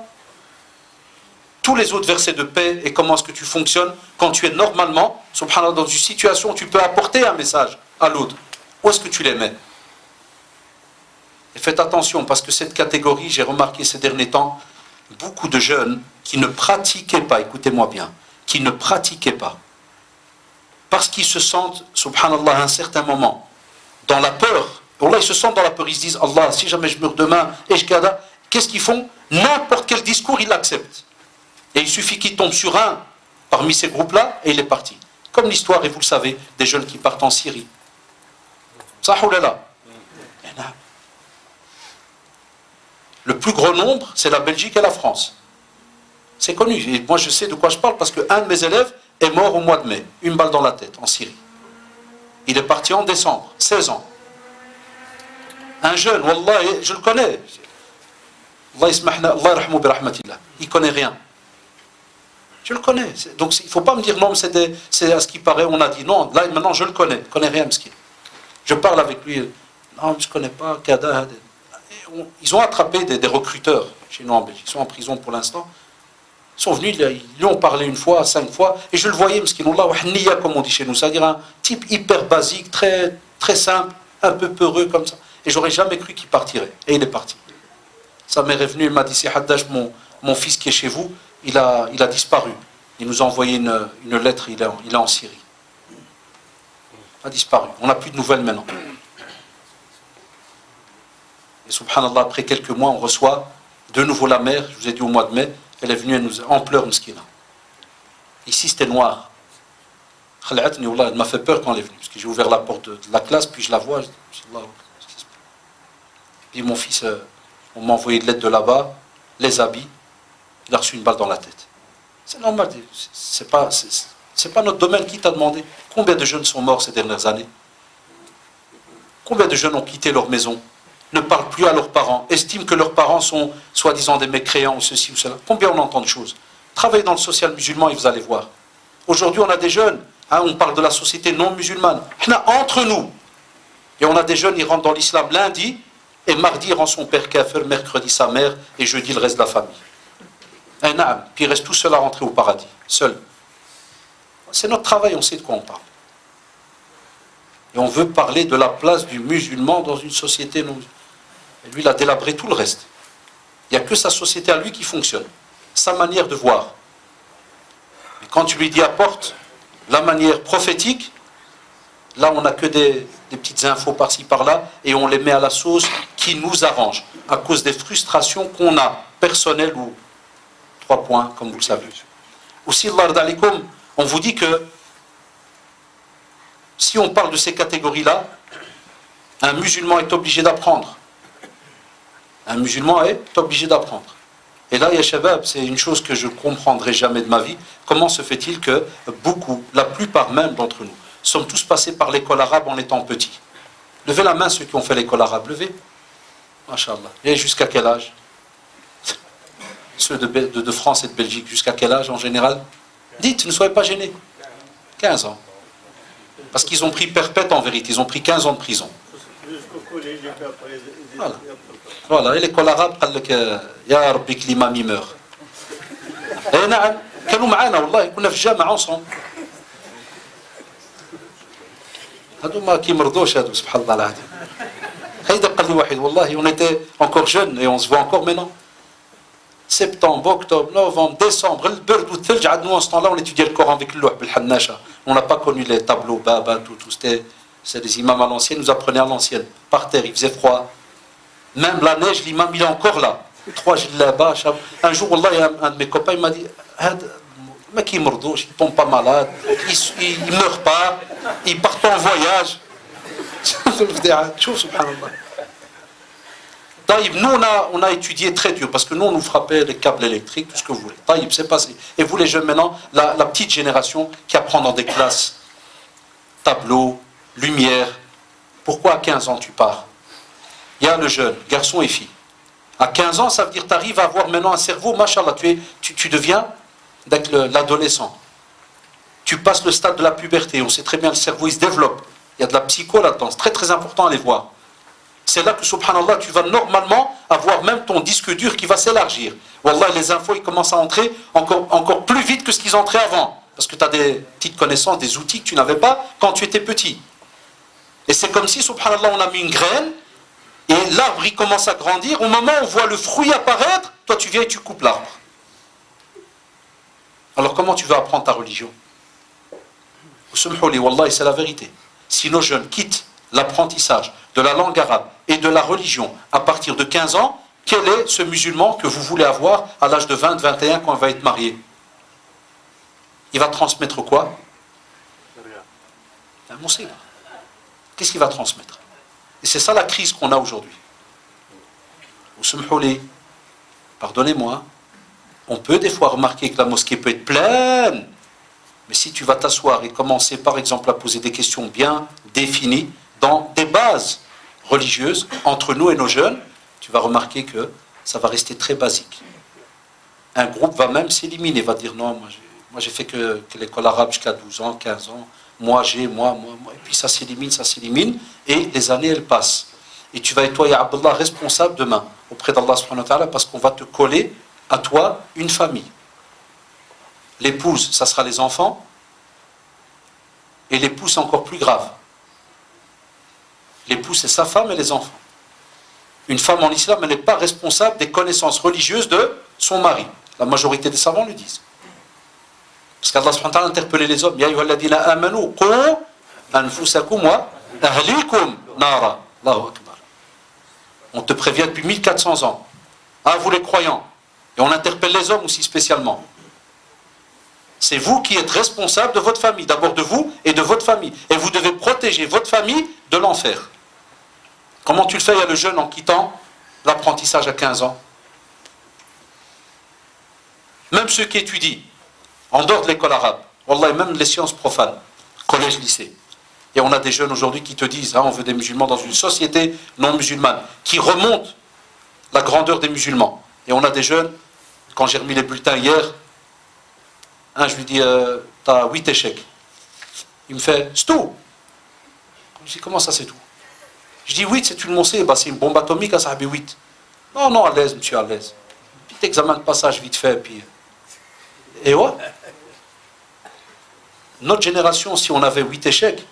A: Tous les autres versets de paix et comment est-ce que tu fonctionnes quand tu es normalement, subhanallah, dans une situation où tu peux apporter un message à l'autre. Où est-ce que tu les mets? Et faites attention, parce que cette catégorie, j'ai remarqué ces derniers temps, beaucoup de jeunes qui ne pratiquaient pas, écoutez-moi bien, qui ne pratiquaient pas, parce qu'ils se sentent, subhanallah, à un certain moment, dans la peur. Allah, ils se sentent dans la peur, ils se disent, Allah, si jamais je meurs demain, et je kada, qu'est-ce qu'ils font? N'importe quel discours, ils l'acceptent. Et il suffit qu'il tombe sur un parmi ces groupes-là, et il est parti. Comme l'histoire, et vous le savez, des jeunes qui partent en Syrie. Sahoulala. Le plus gros nombre, c'est la Belgique et la France. C'est connu. Et moi, je sais de quoi je parle, parce qu'un de mes élèves est mort au mois de mai. Une balle dans la tête, en Syrie. Il est parti en décembre, 16 ans. Un jeune, wallah, je le connais. Allah yarhamou bi rahmatillah. Il ne connaît rien. Je le connais. Donc il ne faut pas me dire non, c'est à ce qui paraît, on a dit non. Là, maintenant, je le connais. Je ne connais rien, m'skin. Je parle avec lui. Non, je ne connais pas. Kada. Ils ont attrapé des recruteurs chez nous en Belgique. Ils sont en prison pour l'instant. Ils sont venus, ils lui ont parlé une fois, 5 fois, et je le voyais, m'skin, comme on dit chez nous. C'est-à-dire un type hyper basique, très, très simple, un peu peureux comme ça. Et j'aurais jamais cru qu'il partirait. Et il est parti. Sa mère est venue, il m'a dit, c'est Haddach, mon fils qui est chez vous, il a disparu. Il nous a envoyé une lettre, il est en Syrie. Il a disparu. On n'a plus de nouvelles maintenant. Et subhanallah, après quelques mois, on reçoit de nouveau la mère, je vous ai dit au mois de mai, elle est venue, elle nous en pleurs, mskina. Ici, c'était noir. Elle m'a fait peur quand elle est venue, parce que j'ai ouvert la porte de la classe, puis je la vois, je dis, puis mon fils, on m'a envoyé de l'aide de là-bas, les habits, il a reçu une balle dans la tête. C'est normal, c'est pas notre domaine. Qui t'a demandé? Combien de jeunes sont morts ces dernières années? Combien de jeunes ont quitté leur maison, ne parlent plus à leurs parents, estiment que leurs parents sont soi-disant des mécréants ou ceci ou cela? Combien on entend de choses? Travaillez dans le social musulman et vous allez voir. Aujourd'hui, on a des jeunes, on parle de la société non musulmane. Entre nous, et on a des jeunes, ils rentrent dans l'islam lundi, et mardi, il rend son père kafir, mercredi sa mère, et jeudi, le reste de la famille. Puis il reste tout seul à rentrer au paradis, seul. C'est notre travail, on sait de quoi on parle. Et on veut parler de la place du musulman dans une société non musulmane. Et lui, il a délabré tout le reste. Il n'y a que sa société à lui qui fonctionne. Sa manière de voir. Et quand tu lui dis apporte la manière prophétique, là on n'a que des petites infos par-ci par-là et on les met à la sauce qui nous arrange à cause des frustrations qu'on a, personnelles ou 3 points, comme vous le savez. Aussi, on vous dit que si on parle de ces catégories-là, un musulman est obligé d'apprendre. Un musulman est obligé d'apprendre. Et là, ya shabab, c'est une chose que je ne comprendrai jamais de ma vie. Comment se fait-il que beaucoup, la plupart même d'entre nous, sommes tous passés par l'école arabe en étant petits? Levez la main ceux qui ont fait l'école arabe, levez. Masha'Allah. Et jusqu'à quel âge? Ceux de France et de Belgique, jusqu'à quel âge en général? Dites, ne soyez pas gênés. 15 ans. Parce qu'ils ont pris perpète en vérité, ils ont pris 15 ans de prison. Voilà, et l'école arabe, يا ربي que l'imam y meurt. Et نعم, كانوا معانا والله, كنا في الجامعة ensemble. هادو ما كيمرضوش هادو سبحان الله العظيم. هيدا قال لي واحد والله on était encore jeunes et on se voit encore maintenant. Septembre, octobre, novembre, décembre, البرد والثلج, nous en ce temps-là on étudiait le Coran avec اللوح بالحناشة. On n'a pas connu les tableaux, baba, tout, c'est des imams à l'ancienne, nous apprenaient à l'ancienne. Par terre, il faisait froid. Même la neige, l'imam, il est encore là. 3 jours là-bas. Un jour, Allah, un de mes copains, il m'a dit, mais qui mordouche, il ne tombe pas malade, il ne meurt pas, il part en voyage. Taïb, nous, on a étudié très dur, parce que nous, on nous frappait les câbles électriques, tout ce que vous voulez. Taïb, c'est passé. Et vous, les jeunes, maintenant, la petite génération qui apprend dans des classes, tableau, lumière. Pourquoi à 15 ans tu pars? Il y a le jeune, garçon et fille. À 15 ans, ça veut dire que tu arrives à avoir maintenant un cerveau, machallah, tu deviens l'adolescent. Tu passes le stade de la puberté, on sait très bien, le cerveau, il se développe. Il y a de la psycho là-dedans, c'est très très important à les voir. C'est là que, subhanallah, tu vas normalement avoir même ton disque dur qui va s'élargir. Wallah, les infos, ils commencent à entrer encore plus vite que ce qu'ils entraient avant. Parce que tu as des petites connaissances, des outils que tu n'avais pas quand tu étais petit. Et c'est comme si, subhanallah, on a mis une graine, et l'arbre, il commence à grandir. Au moment où on voit le fruit apparaître, toi, tu viens et tu coupes l'arbre. Alors, comment tu vas apprendre ta religion? Wallah, c'est la vérité. Si nos jeunes quittent l'apprentissage de la langue arabe et de la religion à partir de 15 ans, quel est ce musulman que vous voulez avoir à l'âge de 20, 21 quand il va être marié? Il va transmettre quoi? Un monseigneur. Qu'est-ce qu'il va transmettre? Et c'est ça la crise qu'on a aujourd'hui. Pardonnez-moi, on peut des fois remarquer que la mosquée peut être pleine, mais si tu vas t'asseoir et commencer par exemple à poser des questions bien définies dans des bases religieuses entre nous et nos jeunes, tu vas remarquer que ça va rester très basique. Un groupe va même s'éliminer, va dire non, moi j'ai fait que l'école arabe jusqu'à 12 ans, 15 ans, moi, et puis ça s'élimine, et les années elles passent. Et tu vas être toi, ya Abdullah, responsable demain auprès d'Allah subhanahu wa ta'ala, parce qu'on va te coller à toi une famille. L'épouse, ça sera les enfants, et l'épouse c'est encore plus grave. L'épouse c'est sa femme et les enfants. Une femme en islam, elle n'est pas responsable des connaissances religieuses de son mari. La majorité des savants le disent. Parce qu'Allah subhanahu wa ta'ala a interpellé les hommes. Ya ayyuhalladhina amanu qu anfusakum wa ahlikum nara. Allahu akbar. On te prévient depuis 1400 ans. Ah, vous les croyants. Et on interpelle les hommes aussi spécialement. C'est vous qui êtes responsable de votre famille. D'abord de vous et de votre famille. Et vous devez protéger votre famille de l'enfer. Comment tu le fais, il y a le jeune en quittant l'apprentissage à 15 ans? Même ceux qui étudient, en dehors de l'école arabe, wallah, même les sciences profanes, collège, lycée. Et on a des jeunes aujourd'hui qui te disent, on veut des musulmans dans une société non musulmane, qui remontent la grandeur des musulmans. Et on a des jeunes, quand j'ai remis les bulletins hier, je lui dis, t'as 8 échecs. Il me fait, c'est tout. Je dis, comment ça c'est tout? Je dis, 8 c'est une moncée, c'est une bombe atomique, ça a 8. Non, non, à l'aise, monsieur, à l'aise. Petit examen de passage vite fait, puis... Et ouais. Notre génération, si on avait 8 échecs,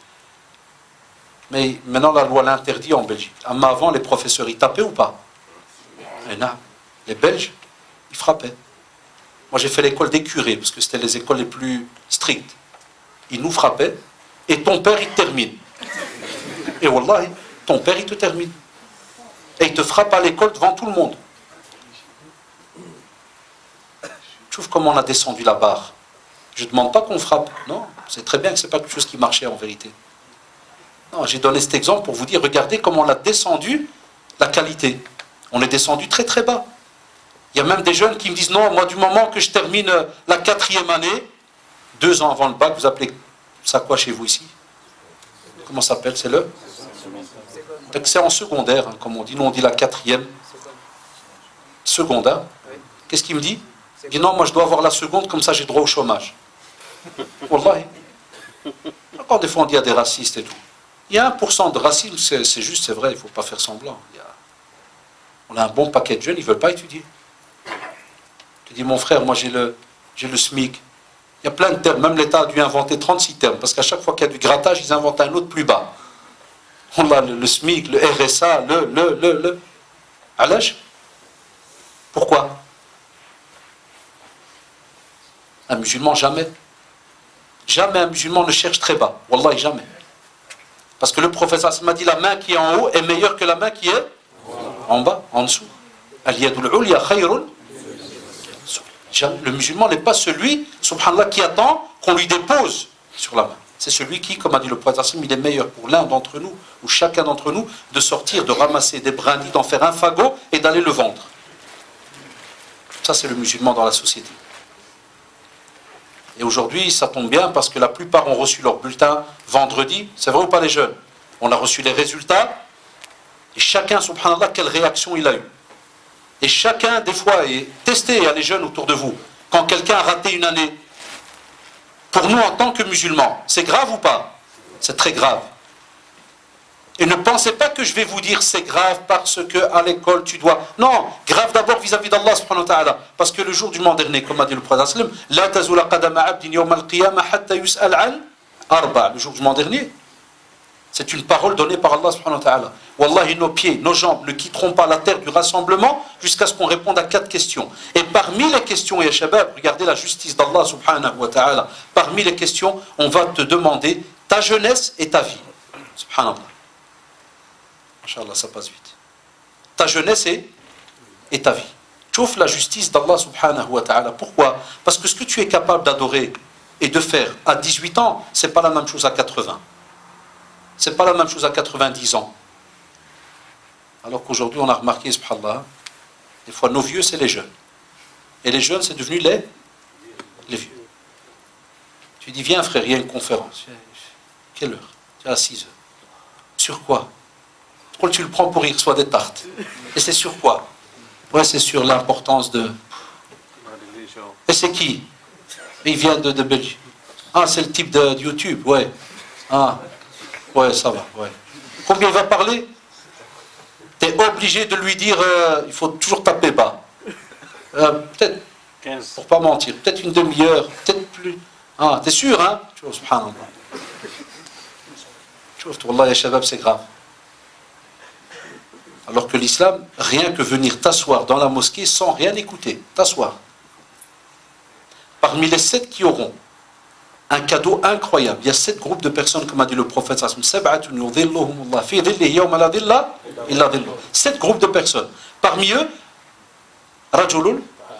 A: mais maintenant la loi l'interdit en Belgique. Mais avant, les professeurs, ils tapaient ou pas? Et non. Les Belges, ils frappaient. Moi, j'ai fait l'école des curés, parce que c'était les écoles les plus strictes. Ils nous frappaient, et ton père, il te termine. Et wallah, ton père, il te termine. Et il te frappe à l'école devant tout le monde. Tu trouves comment on a descendu la barre? Je ne demande pas qu'on frappe. Non, c'est très bien que ce n'est pas quelque chose qui marchait en vérité. Non, j'ai donné cet exemple pour vous dire, regardez comment on a descendu la qualité. On est descendu très très bas. Il y a même des jeunes qui me disent, non, moi du moment que je termine la 4e année, 2 ans avant le bac, vous appelez ça quoi chez vous ici? Comment ça s'appelle? C'est le? C'est en secondaire, comme on dit. Nous on dit la 4e. Secondaire. Qu'est-ce qu'il me dit? Il dit, non, moi je dois avoir la seconde, comme ça j'ai droit au chômage. Wallahi. Encore des fois on dit il y a des racistes et tout. Il y a 1% de racisme, c'est juste, c'est vrai, il ne faut pas faire semblant. On a un bon paquet de jeunes, ils ne veulent pas étudier. Tu dis, mon frère, moi j'ai le SMIC. Il y a plein de termes, même l'État a dû inventer 36 termes, parce qu'à chaque fois qu'il y a du grattage, ils inventent un autre plus bas. On a le SMIC, le RSA, le... Allège. Pourquoi? Un musulman, jamais. Jamais un musulman ne cherche très bas. Wallahi, jamais. Parce que le prophète m'a dit, la main qui est en haut est meilleure que la main qui est en bas, en dessous. Le musulman n'est pas celui, subhanallah, qui attend qu'on lui dépose sur la main. C'est celui qui, comme a dit le prophète, il est meilleur pour l'un d'entre nous, ou chacun d'entre nous, de sortir, de ramasser des brindilles, d'en faire un fagot et d'aller le vendre. Ça, c'est le musulman dans la société. Et aujourd'hui, ça tombe bien parce que la plupart ont reçu leur bulletin vendredi. C'est vrai ou pas les jeunes? On a reçu les résultats. Et chacun, subhanallah, quelle réaction il a eu. Et chacun, des fois, est testé. Il y a les jeunes autour de vous. Quand quelqu'un a raté une année, pour nous, en tant que musulmans, c'est grave ou pas? C'est très grave. Et ne pensez pas que je vais vous dire c'est grave parce qu'à l'école tu dois... Non, grave d'abord vis-à-vis d'Allah subhanahu wa ta'ala. Parce que le jour du jugement dernier, comme a dit le prophète, la tazula qadama abdin yawm al-qiyamah hatta yus'al an arba. Le jour du jugement dernier, c'est une parole donnée par Allah subhanahu wa ta'ala. Wallahi, nos pieds, nos jambes ne quitteront pas la terre du rassemblement jusqu'à ce qu'on réponde à 4 questions. Et parmi les questions, ya shabab, regardez la justice d'Allah subhanahu wa ta'ala. Parmi les questions, on va te demander ta jeunesse et ta vie. Subhanallah. Inch'Allah, ça passe vite. Ta jeunesse et ta vie. Chouf la justice d'Allah subhanahu wa ta'ala. Pourquoi? Parce que ce que tu es capable d'adorer et de faire à 18 ans, c'est pas la même chose à 80. C'est pas la même chose à 90 ans. Alors qu'aujourd'hui, on a remarqué, subhanallah, des fois nos vieux, c'est les jeunes. Et les jeunes, c'est devenu les vieux. Tu dis, viens frère, il y a une conférence. Quelle heure? C'est à 6 heures. Sur quoi? Tu le prends pour y reçoit des tartes. Et c'est sur quoi? Ouais, c'est sur l'importance de... Et c'est qui? Il vient de Belgique. Ah, c'est le type de YouTube, ouais. Ah, ouais, ça va, ouais. Combien il va parler? Tu es obligé de lui dire, il faut toujours taper bas. Peut-être, 15. Pour pas mentir, peut-être une demi-heure, peut-être plus. Ah, t'es sûr, hein? Tu vois, subhanallah. Tu vois, wallah, ya shabab, c'est grave. Alors que l'islam, rien que venir t'asseoir dans la mosquée sans rien écouter, t'asseoir. Parmi les 7 qui auront un cadeau incroyable, il y a 7 groupes de personnes, comme a dit le prophète, 7 groupes de personnes. Parmi eux, rajulun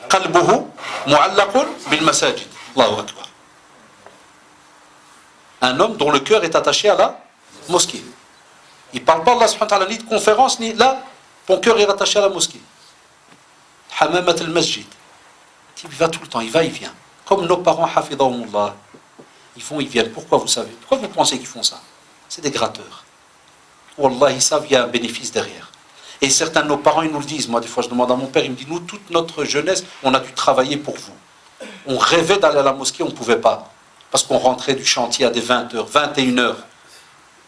A: qalbuhu mu'allaqun bil masajid. Allahu akbar. Un homme dont le cœur est attaché à la mosquée. Il ne parle pas Allah subhanahu wa ta'ala ni de conférence, ni là, ton cœur est rattaché à la mosquée. Hamamat al-masjid. Il va tout le temps, il va, il vient. Comme nos parents, hafidahumullah, ils vont, ils viennent. Pourquoi vous savez? Pourquoi vous pensez qu'ils font ça? C'est des gratteurs. Wallah, ils savent, il y a un bénéfice derrière. Et certains de nos parents, ils nous le disent. Moi, des fois, je demande à mon père, il me dit, nous, toute notre jeunesse, on a dû travailler pour vous. On rêvait d'aller à la mosquée, on ne pouvait pas. Parce qu'on rentrait du chantier à des 20h, 21h.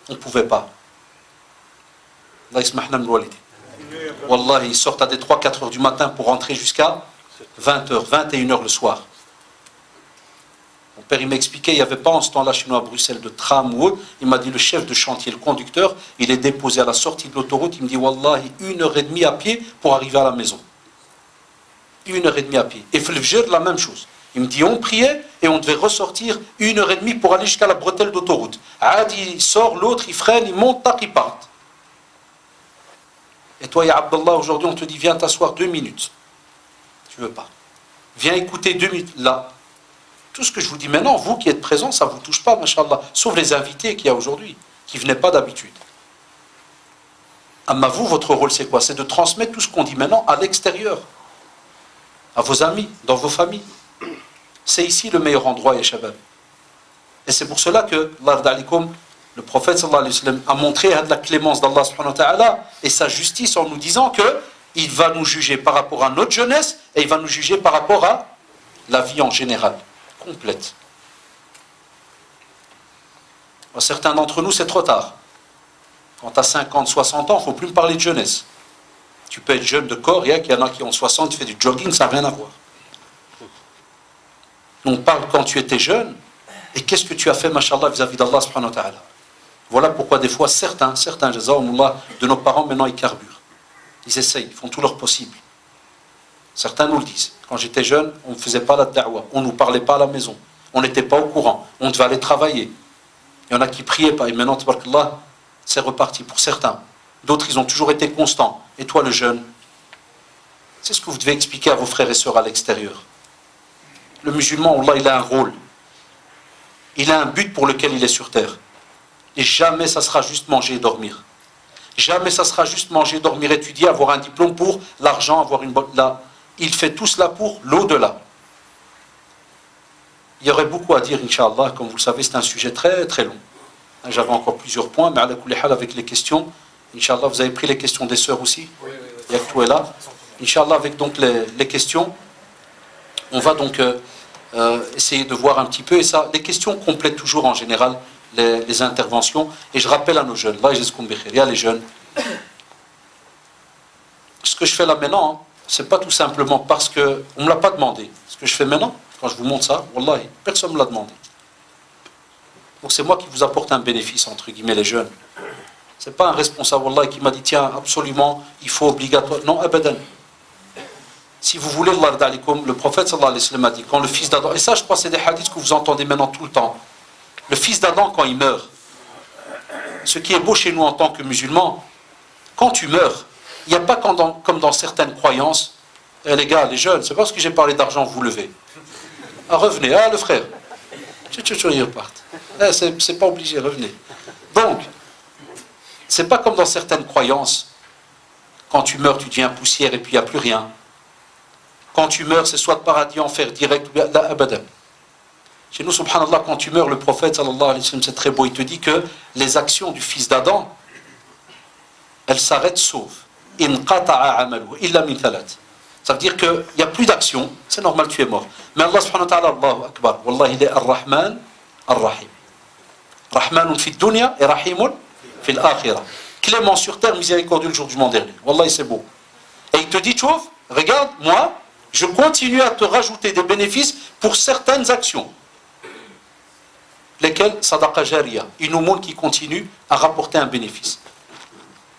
A: On ne pouvait pas. Wallah, ils sortent à des 3-4 heures du matin pour rentrer jusqu'à 20h, 21h le soir. Mon père, il m'expliquait, il n'y avait pas en ce temps-là chez nous à Bruxelles de tram ou autre. Il m'a dit, le chef de chantier, le conducteur, il est déposé à la sortie de l'autoroute. Il me dit, Wallahi, 1h30 à pied pour arriver à la maison. 1h30 à pied. Et Fl-Fjr, la même chose. Il me dit, on priait et on devait ressortir 1h30 pour aller jusqu'à la bretelle d'autoroute. Adi, il sort, l'autre, il freine, il monte, tac, il part. Et toi, ya Abdallah, aujourd'hui, on te dit, viens t'asseoir 2 minutes. Tu veux pas. Viens écouter 2 minutes. Là, tout ce que je vous dis maintenant, vous qui êtes présents, ça ne vous touche pas, machallah. Sauf les invités qu'il y a aujourd'hui, qui ne venaient pas d'habitude. Amma vous, votre rôle, c'est quoi? C'est de transmettre tout ce qu'on dit maintenant à l'extérieur. À vos amis, dans vos familles. C'est ici le meilleur endroit, ya shabab. Et c'est pour cela que, le prophète sallallahu alayhi wa sallam a montré la clémence d'Allah subhanahu wa ta'ala et sa justice en nous disant que il va nous juger par rapport à notre jeunesse et il va nous juger par rapport à la vie en général, complète. Certains d'entre nous, c'est trop tard. Quand tu as 50, 60 ans, il ne faut plus me parler de jeunesse. Tu peux être jeune de corps, il y en a qui ont 60, tu fais du jogging, ça n'a rien à voir. On parle quand tu étais jeune, et qu'est-ce que tu as fait, mashallah, vis-à-vis d'Allah subhanahu wa ta'ala. Voilà pourquoi des fois, certains, jazakumullah, de nos parents, maintenant, ils carburent. Ils essayent, ils font tout leur possible. Certains nous le disent. Quand j'étais jeune, on ne faisait pas la da'wa, on ne nous parlait pas à la maison, on n'était pas au courant, on devait aller travailler. Il y en a qui priaient pas, et maintenant, tabarakallah, c'est reparti pour certains. D'autres, ils ont toujours été constants. Et toi, le jeune, c'est ce que vous devez expliquer à vos frères et sœurs à l'extérieur. Le musulman, Allah, il a un rôle. Il a un but pour lequel il est sur terre. Et jamais ça sera juste manger et dormir. Jamais ça sera juste manger, dormir, étudier, avoir un diplôme pour l'argent, avoir une bonne... Là, il fait tout cela pour l'au-delà. Il y aurait beaucoup à dire, Inch'Allah. Comme vous le savez, c'est un sujet très très long. J'avais encore plusieurs points, mais ala kulli hal, avec les questions, Inch'Allah, vous avez pris les questions des sœurs aussi? Oui. Yaktou est là. Inch'Allah, avec donc les questions, on va donc essayer de voir un petit peu. Et ça, les questions complètent toujours en général les interventions. Et je rappelle à nos jeunes, là, il y a les jeunes. Ce que je fais là maintenant, c'est pas tout simplement parce qu'on ne me l'a pas demandé. Ce que je fais maintenant, quand je vous montre ça, wallahi, personne ne me l'a demandé. Donc c'est moi qui vous apporte un bénéfice, entre guillemets, les jeunes. C'est pas un responsable, wallahi, qui m'a dit, tiens, absolument, il faut obligatoire. Non, abadan. Si vous voulez, le prophète sallallahu alayhi wa sallam a dit, quand le fils d'Adam, et ça je crois c'est des hadiths que vous entendez maintenant tout le temps, le fils d'Adam quand il meurt, ce qui est beau chez nous en tant que musulmans, quand tu meurs, il n'y a pas comme dans certaines croyances, les gars, les jeunes, c'est parce que j'ai parlé d'argent, vous levez. Ah, revenez, le frère, ils repartent. C'est pas obligé, revenez. Donc, c'est pas comme dans certaines croyances, quand tu meurs, tu deviens poussière et puis il n'y a plus rien. Quand tu meurs, c'est soit paradis, enfer direct, ou bien la abadan. Chez nous, subhanallah, quand tu meurs, le prophète, sallallahu alayhi wa sallam, c'est très beau, il te dit que les actions du fils d'Adam, elles s'arrêtent sauf inqata'a amaluhu illa min thalat. Ça veut dire qu'il n'y a plus d'action, c'est normal, tu es mort. Mais Allah subhanahu wa ta'ala, Allahu akbar, wallah, il est ar-Rahman, ar-Rahim. Rahmanun fi dunya et Rahimun fi l'akhirah. Clément sur terre, miséricordieux le jour du monde dernier. Wallah, c'est beau. Et il te dit, tu vois, regarde, moi, je continue à te rajouter des bénéfices pour certaines actions. Lesquelles? Sadaqa jariya, une aumône qui continue à rapporter un bénéfice.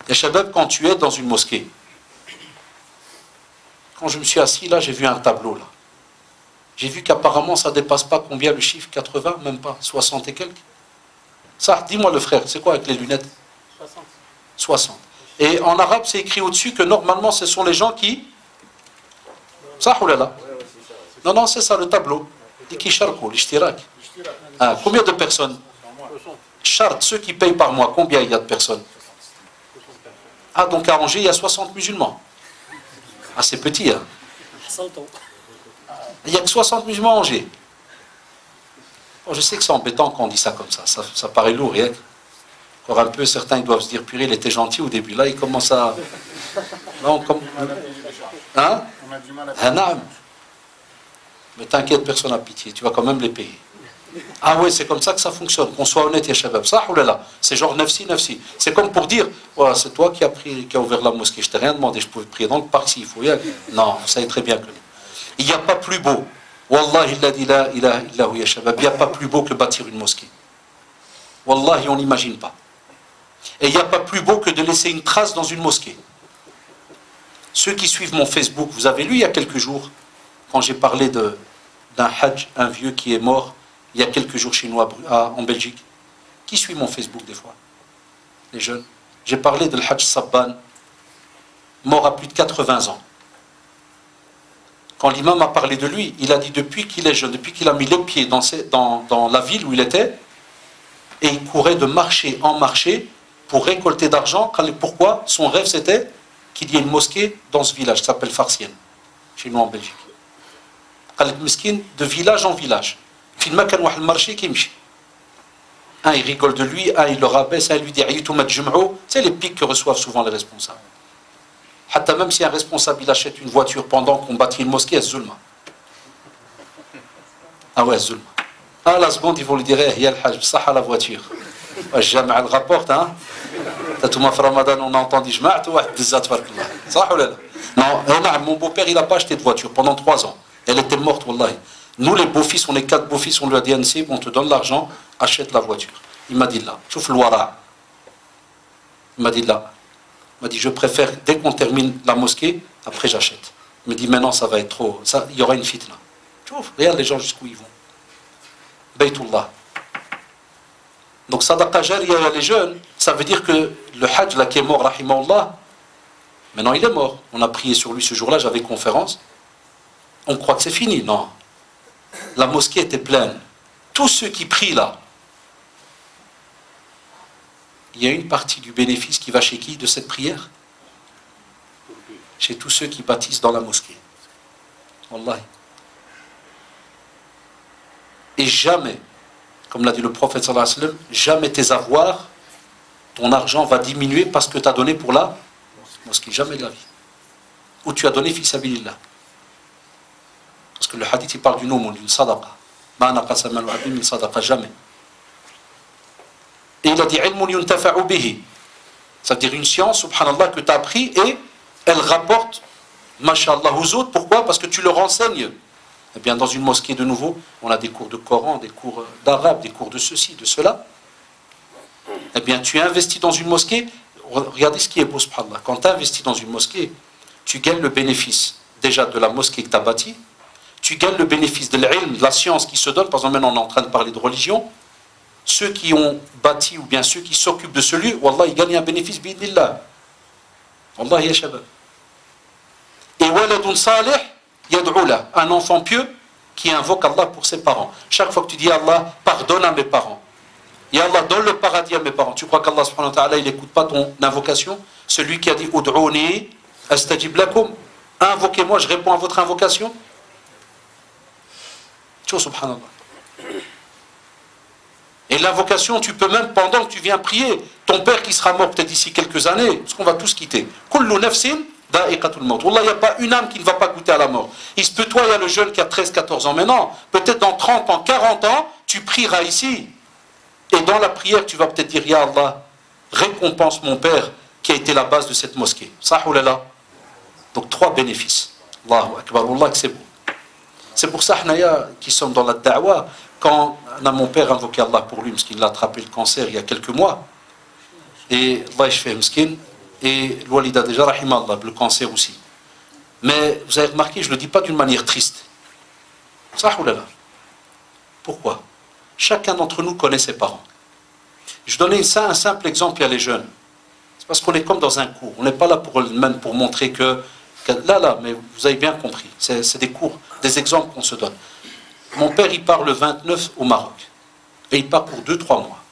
A: Et Shabab, quand tu es dans une mosquée, quand je me suis assis là, j'ai vu un tableau là. J'ai vu qu'apparemment ça ne dépasse pas combien le chiffre? 80, même pas, 60 et quelques. Ça, dis-moi le frère, c'est quoi avec les lunettes? 60. Et en arabe, c'est écrit au-dessus que normalement ce sont les gens qui... Ça ou là? Non, c'est ça le tableau. Combien de personnes? Chart, ceux qui payent par mois, combien il y a de personnes? Donc à Angers, il y a 60 musulmans. C'est petit, hein? Il n'y a que 60 musulmans à Angers. Bon, je sais que c'est embêtant quand on dit ça comme ça paraît lourd, rien. Encore un peu, certains ils doivent se dire, purée, il était gentil au début. Là, il commence à... Là, on commence... Hein? On a du mal à... Mais t'inquiète, personne n'a pitié, tu vas quand même les payer. Ah ouais, c'est comme ça que ça fonctionne, qu'on soit honnête, ya shabab. Ça, ou là là, c'est genre nafsi. C'est comme pour dire, voilà, c'est toi qui as ouvert la mosquée, je t'ai rien demandé, je pouvais prier dans le parc s'il faut. Non, vous savez très bien que non. Il n'y a pas plus beau. Wallahi, la ilaha illahu ya shabab, il n'y a pas plus beau que bâtir une mosquée. Wallahi, on n'imagine pas. Et il n'y a pas plus beau que de laisser une trace dans une mosquée. Ceux qui suivent mon Facebook, vous avez lu il y a quelques jours, quand j'ai parlé d'un hajj, un vieux qui est mort, il y a quelques jours chez nous en Belgique. Qui suit mon Facebook des fois? Les jeunes. J'ai parlé de l'Hajj Sabban, mort à plus de 80 ans. Quand l'imam a parlé de lui, il a dit depuis qu'il est jeune, depuis qu'il a mis le pied dans la ville où il était, et il courait de marché en marché pour récolter d'argent. Pourquoi? Son rêve c'était qu'il y ait une mosquée dans ce village qui s'appelle Farsienne, chez nous en Belgique. De village en village. Un il rigole de lui, un il le rabaisse, un il lui dit c'est les pics que reçoivent souvent les responsables. Même si un responsable il achète une voiture pendant qu'on bâtit une mosquée, c'est zulma. Ah ouais, zulma. Ah, la seconde, ils vont lui dire, il y a le hajj, ça à la voiture. Jamais elle rapporte, hein. Tatouma Ramadan, on a entendu Jma'a, tu vois, ça ou là. Non, mon beau-père, il n'a pas acheté de voiture pendant 3 ans. Elle était morte, wallahi. Nous, les beaux-fils, on est 4 beaux-fils, on lui a dit, Ansi, on te donne l'argent, achète la voiture. Il m'a dit là, chouf le wara. Il m'a dit là. Il m'a dit, je préfère, dès qu'on termine la mosquée, après j'achète. Il me dit, maintenant, ça va être trop, il y aura une fitna. Chouf, regarde les gens jusqu'où ils vont. Baytullah. Donc, sadaqa jariya, les jeunes, ça veut dire que le hajj, là, qui est mort, rahimahullah, maintenant il est mort. On a prié sur lui ce jour-là, j'avais conférence. On croit que c'est fini. Non. La mosquée était pleine. Tous ceux qui prient là, il y a une partie du bénéfice qui va chez qui de cette prière? Chez tous ceux qui bâtissent dans la mosquée. Wallahi. Et jamais, comme l'a dit le prophète sallallahu alayhi wa sallam, jamais tes avoirs, ton argent va diminuer parce que tu as donné pour la mosquée. Jamais de la vie. Ou tu as donné fi sabilillah. Parce que le hadith, il parle d'une aumône, d'une sadaqa. Ma naqasa malu abdin min sadaqa, jamais. Et il a dit ilmun yuntafa'u bihi. Ça veut dire une science, subhanallah, que tu as appris et elle rapporte, mashallah, aux autres. Pourquoi? Parce que tu leur enseignes. Eh bien, dans une mosquée, de nouveau, on a des cours de Coran, des cours d'arabe, des cours de ceci, de cela. Eh bien, tu investis dans une mosquée. Regardez ce qui est beau, subhanallah. Quand tu investis dans une mosquée, tu gagnes le bénéfice déjà de la mosquée que tu as bâtie. Tu gagnes le bénéfice de l'ilm, de la science qui se donne. Par exemple, maintenant, on est en train de parler de religion. Ceux qui ont bâti, ou bien ceux qui s'occupent de ce lieu, wallah, ils gagnent un bénéfice, bi'idnillah. Wallah, ya shabab. Et waladun salih, yad'oula, un enfant pieux qui invoque Allah pour ses parents. Chaque fois que tu dis Allah, pardonne à mes parents. Ya Allah, donne le paradis à mes parents. Tu crois qu'Allah subhanahu wa ta'ala, il n'écoute pas ton invocation? Celui qui a dit ud'ouni astajib lakum, invoquez-moi, je réponds à votre invocation. Tu vois, subhanallah. Et l'invocation, tu peux même, pendant que tu viens prier, ton père qui sera mort peut-être d'ici quelques années, parce qu'on va tous quitter. Kullu nafsin da'iqatul maut. Wallah, il n'y a pas une âme qui ne va pas goûter à la mort. Il se peut, toi, il y a le jeune qui a 13-14 ans maintenant, peut-être dans 30 ans, 40 ans, tu prieras ici. Et dans la prière, tu vas peut-être dire, Ya Allah, récompense mon père qui a été la base de cette mosquée. Sah ou là. Donc 3 bénéfices. Allahu Akbar, Wallah que c'est beau. C'est pour ça, Hnaya, qui sommes dans la da'wa, quand on a mon père invoqué Allah pour lui, parce qu'il a attrapé le cancer il y a quelques mois, et Allah je fais miskin, et l'Walida déjà, rahimallah, le cancer aussi. Mais vous avez remarqué, je ne le dis pas d'une manière triste. Ça ou là. Pourquoi? Chacun d'entre nous connaît ses parents. Je donnais ça un simple exemple à les jeunes. C'est parce qu'on est comme dans un cours. On n'est pas là même pour montrer que là, mais vous avez bien compris. C'est des cours, des exemples qu'on se donne. Mon père, il part le 29 au Maroc. Et il part pour 2-3 mois.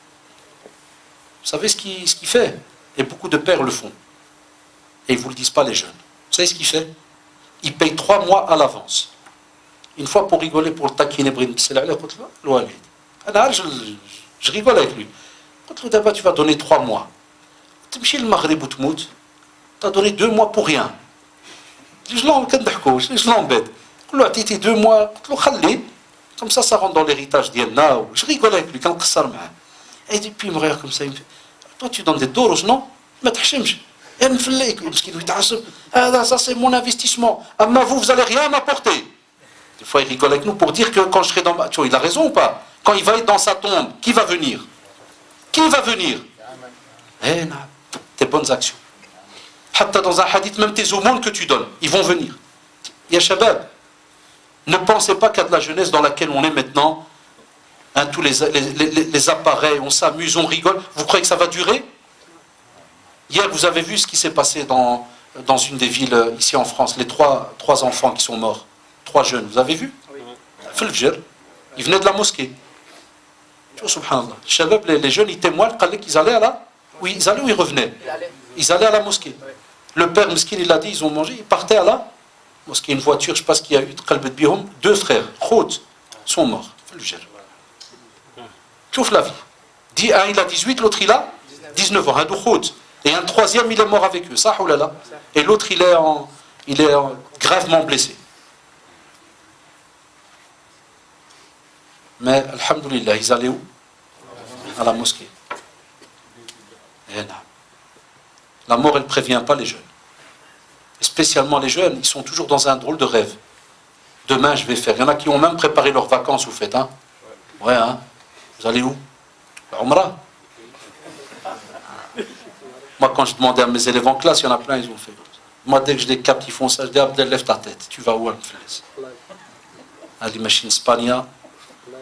A: Vous savez ce qu'il fait? Et beaucoup de pères le font. Et ils ne vous le disent pas les jeunes. Vous savez ce qu'il fait? Il paye 3 mois à l'avance. Une fois pour rigoler, pour le taquiner, je rigole avec lui. D'abord, tu vas donner 3 mois. Tu as donné 2 mois pour rien. Je l'embête. Je 2 mois. Comme ça rentre dans l'héritage d'Yenna. Je rigole avec lui. Et puis il me regarde comme ça. Il me fait, toi, tu donnes des doros, non? Mais t'achèmes. Ça, c'est mon investissement. Mais vous n'allez rien m'apporter. Des fois, il rigole avec nous pour dire que quand je serai dans ma... Tu vois, il a raison ou pas? Quand il va être dans sa tombe, qui va venir? Qui va venir? Tes bonnes actions. Hatta dans un hadith, même tes aumônes que tu donnes, ils vont venir. Ya Shabab, ne pensez pas qu'à de la jeunesse dans laquelle on est maintenant, hein, tous les appareils, on s'amuse, on rigole. Vous croyez que ça va durer? Hier, vous avez vu ce qui s'est passé dans une des villes ici en France, les trois enfants qui sont morts, 3 jeunes, vous avez vu? Oui. Ils venaient de la mosquée. Subhanallah. Shabab, les jeunes, ils témoignent qu'ils allaient à la... Oui, ils allaient ou ils revenaient? Ils allaient à la mosquée. Le père Meskin, il a dit, ils ont mangé, ils partaient à la mosquée. Une voiture, je ne sais pas ce qu'il y a eu, 2 frères, Khout, sont morts. Chouf la vie. Un, il a 18, l'autre, il a 19 ans. Un de Khout. Et un troisième, il est mort avec eux. Ça, oulala. Et l'autre, il est gravement blessé. Mais, alhamdoulilah, ils allaient où? À la mosquée. La mort, elle ne prévient pas les jeunes. Et spécialement les jeunes, ils sont toujours dans un drôle de rêve. Demain, je vais faire. Il y en a qui ont même préparé leurs vacances, vous faites, hein? Ouais, hein? Vous allez où? À Umrah. Moi, quand je demandais à mes élèves en classe, il y en a plein, ils ont fait. Moi, dès que je les capte, ils font ça, je dis, Abdel, lève ta tête. Tu vas où, Al-Mfles? Ali machine Espagna.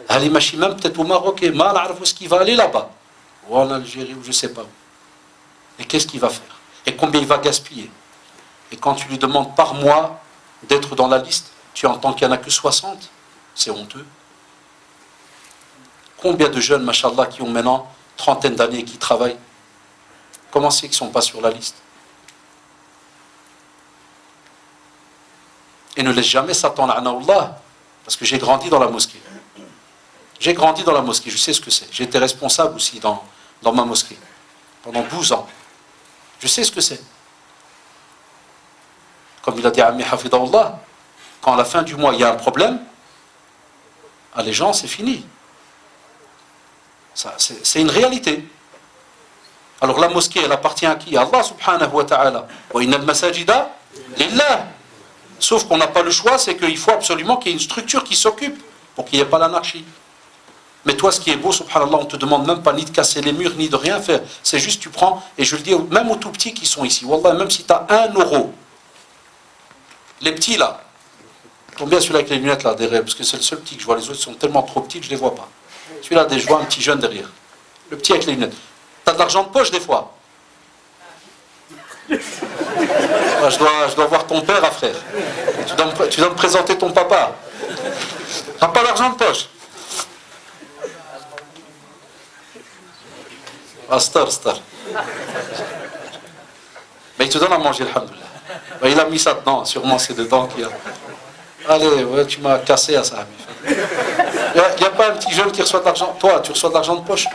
A: Ali machine même peut-être au Maroc. Et mal à ce qu'il va aller là-bas. Ou en Algérie, ou je ne sais pas où. Et qu'est-ce qu'il va faire? Et combien il va gaspiller? Et quand tu lui demandes par mois d'être dans la liste, tu entends qu'il n'y en a que 60. C'est honteux. Combien de jeunes, machallah, qui ont maintenant 30aine d'années et qui travaillent? Comment c'est qu'ils ne sont pas sur la liste? Et ne laisse jamais Satan Allah, parce que j'ai grandi dans la mosquée. J'ai grandi dans la mosquée, je sais ce que c'est. J'ai été responsable aussi dans ma mosquée, pendant 12 ans. Je sais ce que c'est. Comme il a dit Ammi Hafidahullah, quand à la fin du mois il y a un problème, les gens, c'est fini. Ça, c'est une réalité. Alors la mosquée, elle appartient à qui? À Allah subhanahu wa ta'ala. Wa inna al-masajida lillah. Sauf qu'on n'a pas le choix, c'est qu'il faut absolument qu'il y ait une structure qui s'occupe pour qu'il n'y ait pas l'anarchie. Mais toi, ce qui est beau, subhanallah, on ne te demande même pas ni de casser les murs, ni de rien faire. C'est juste, tu prends, et je le dis même aux tout petits qui sont ici, wallah, même si tu as 1 euro, les petits là, tombe bien celui-là avec les lunettes là, derrière, parce que c'est le seul petit que je vois, les autres sont tellement trop petits que je ne les vois pas. Celui-là, je vois un petit jeune derrière. Le petit avec les lunettes. Tu as de l'argent de poche des fois? Je dois voir ton père, frère. Tu dois me présenter ton papa. Tu n'as pas d'argent de poche? Star. Mais il te donne à manger, alhamdoulilah. Il a mis ça dedans, sûrement c'est dedans qu'il y a. Allez, ouais, tu m'as cassé à ça. Il n'y a pas un petit jeune qui reçoit de l'argent. Toi, tu reçois de l'argent de poche?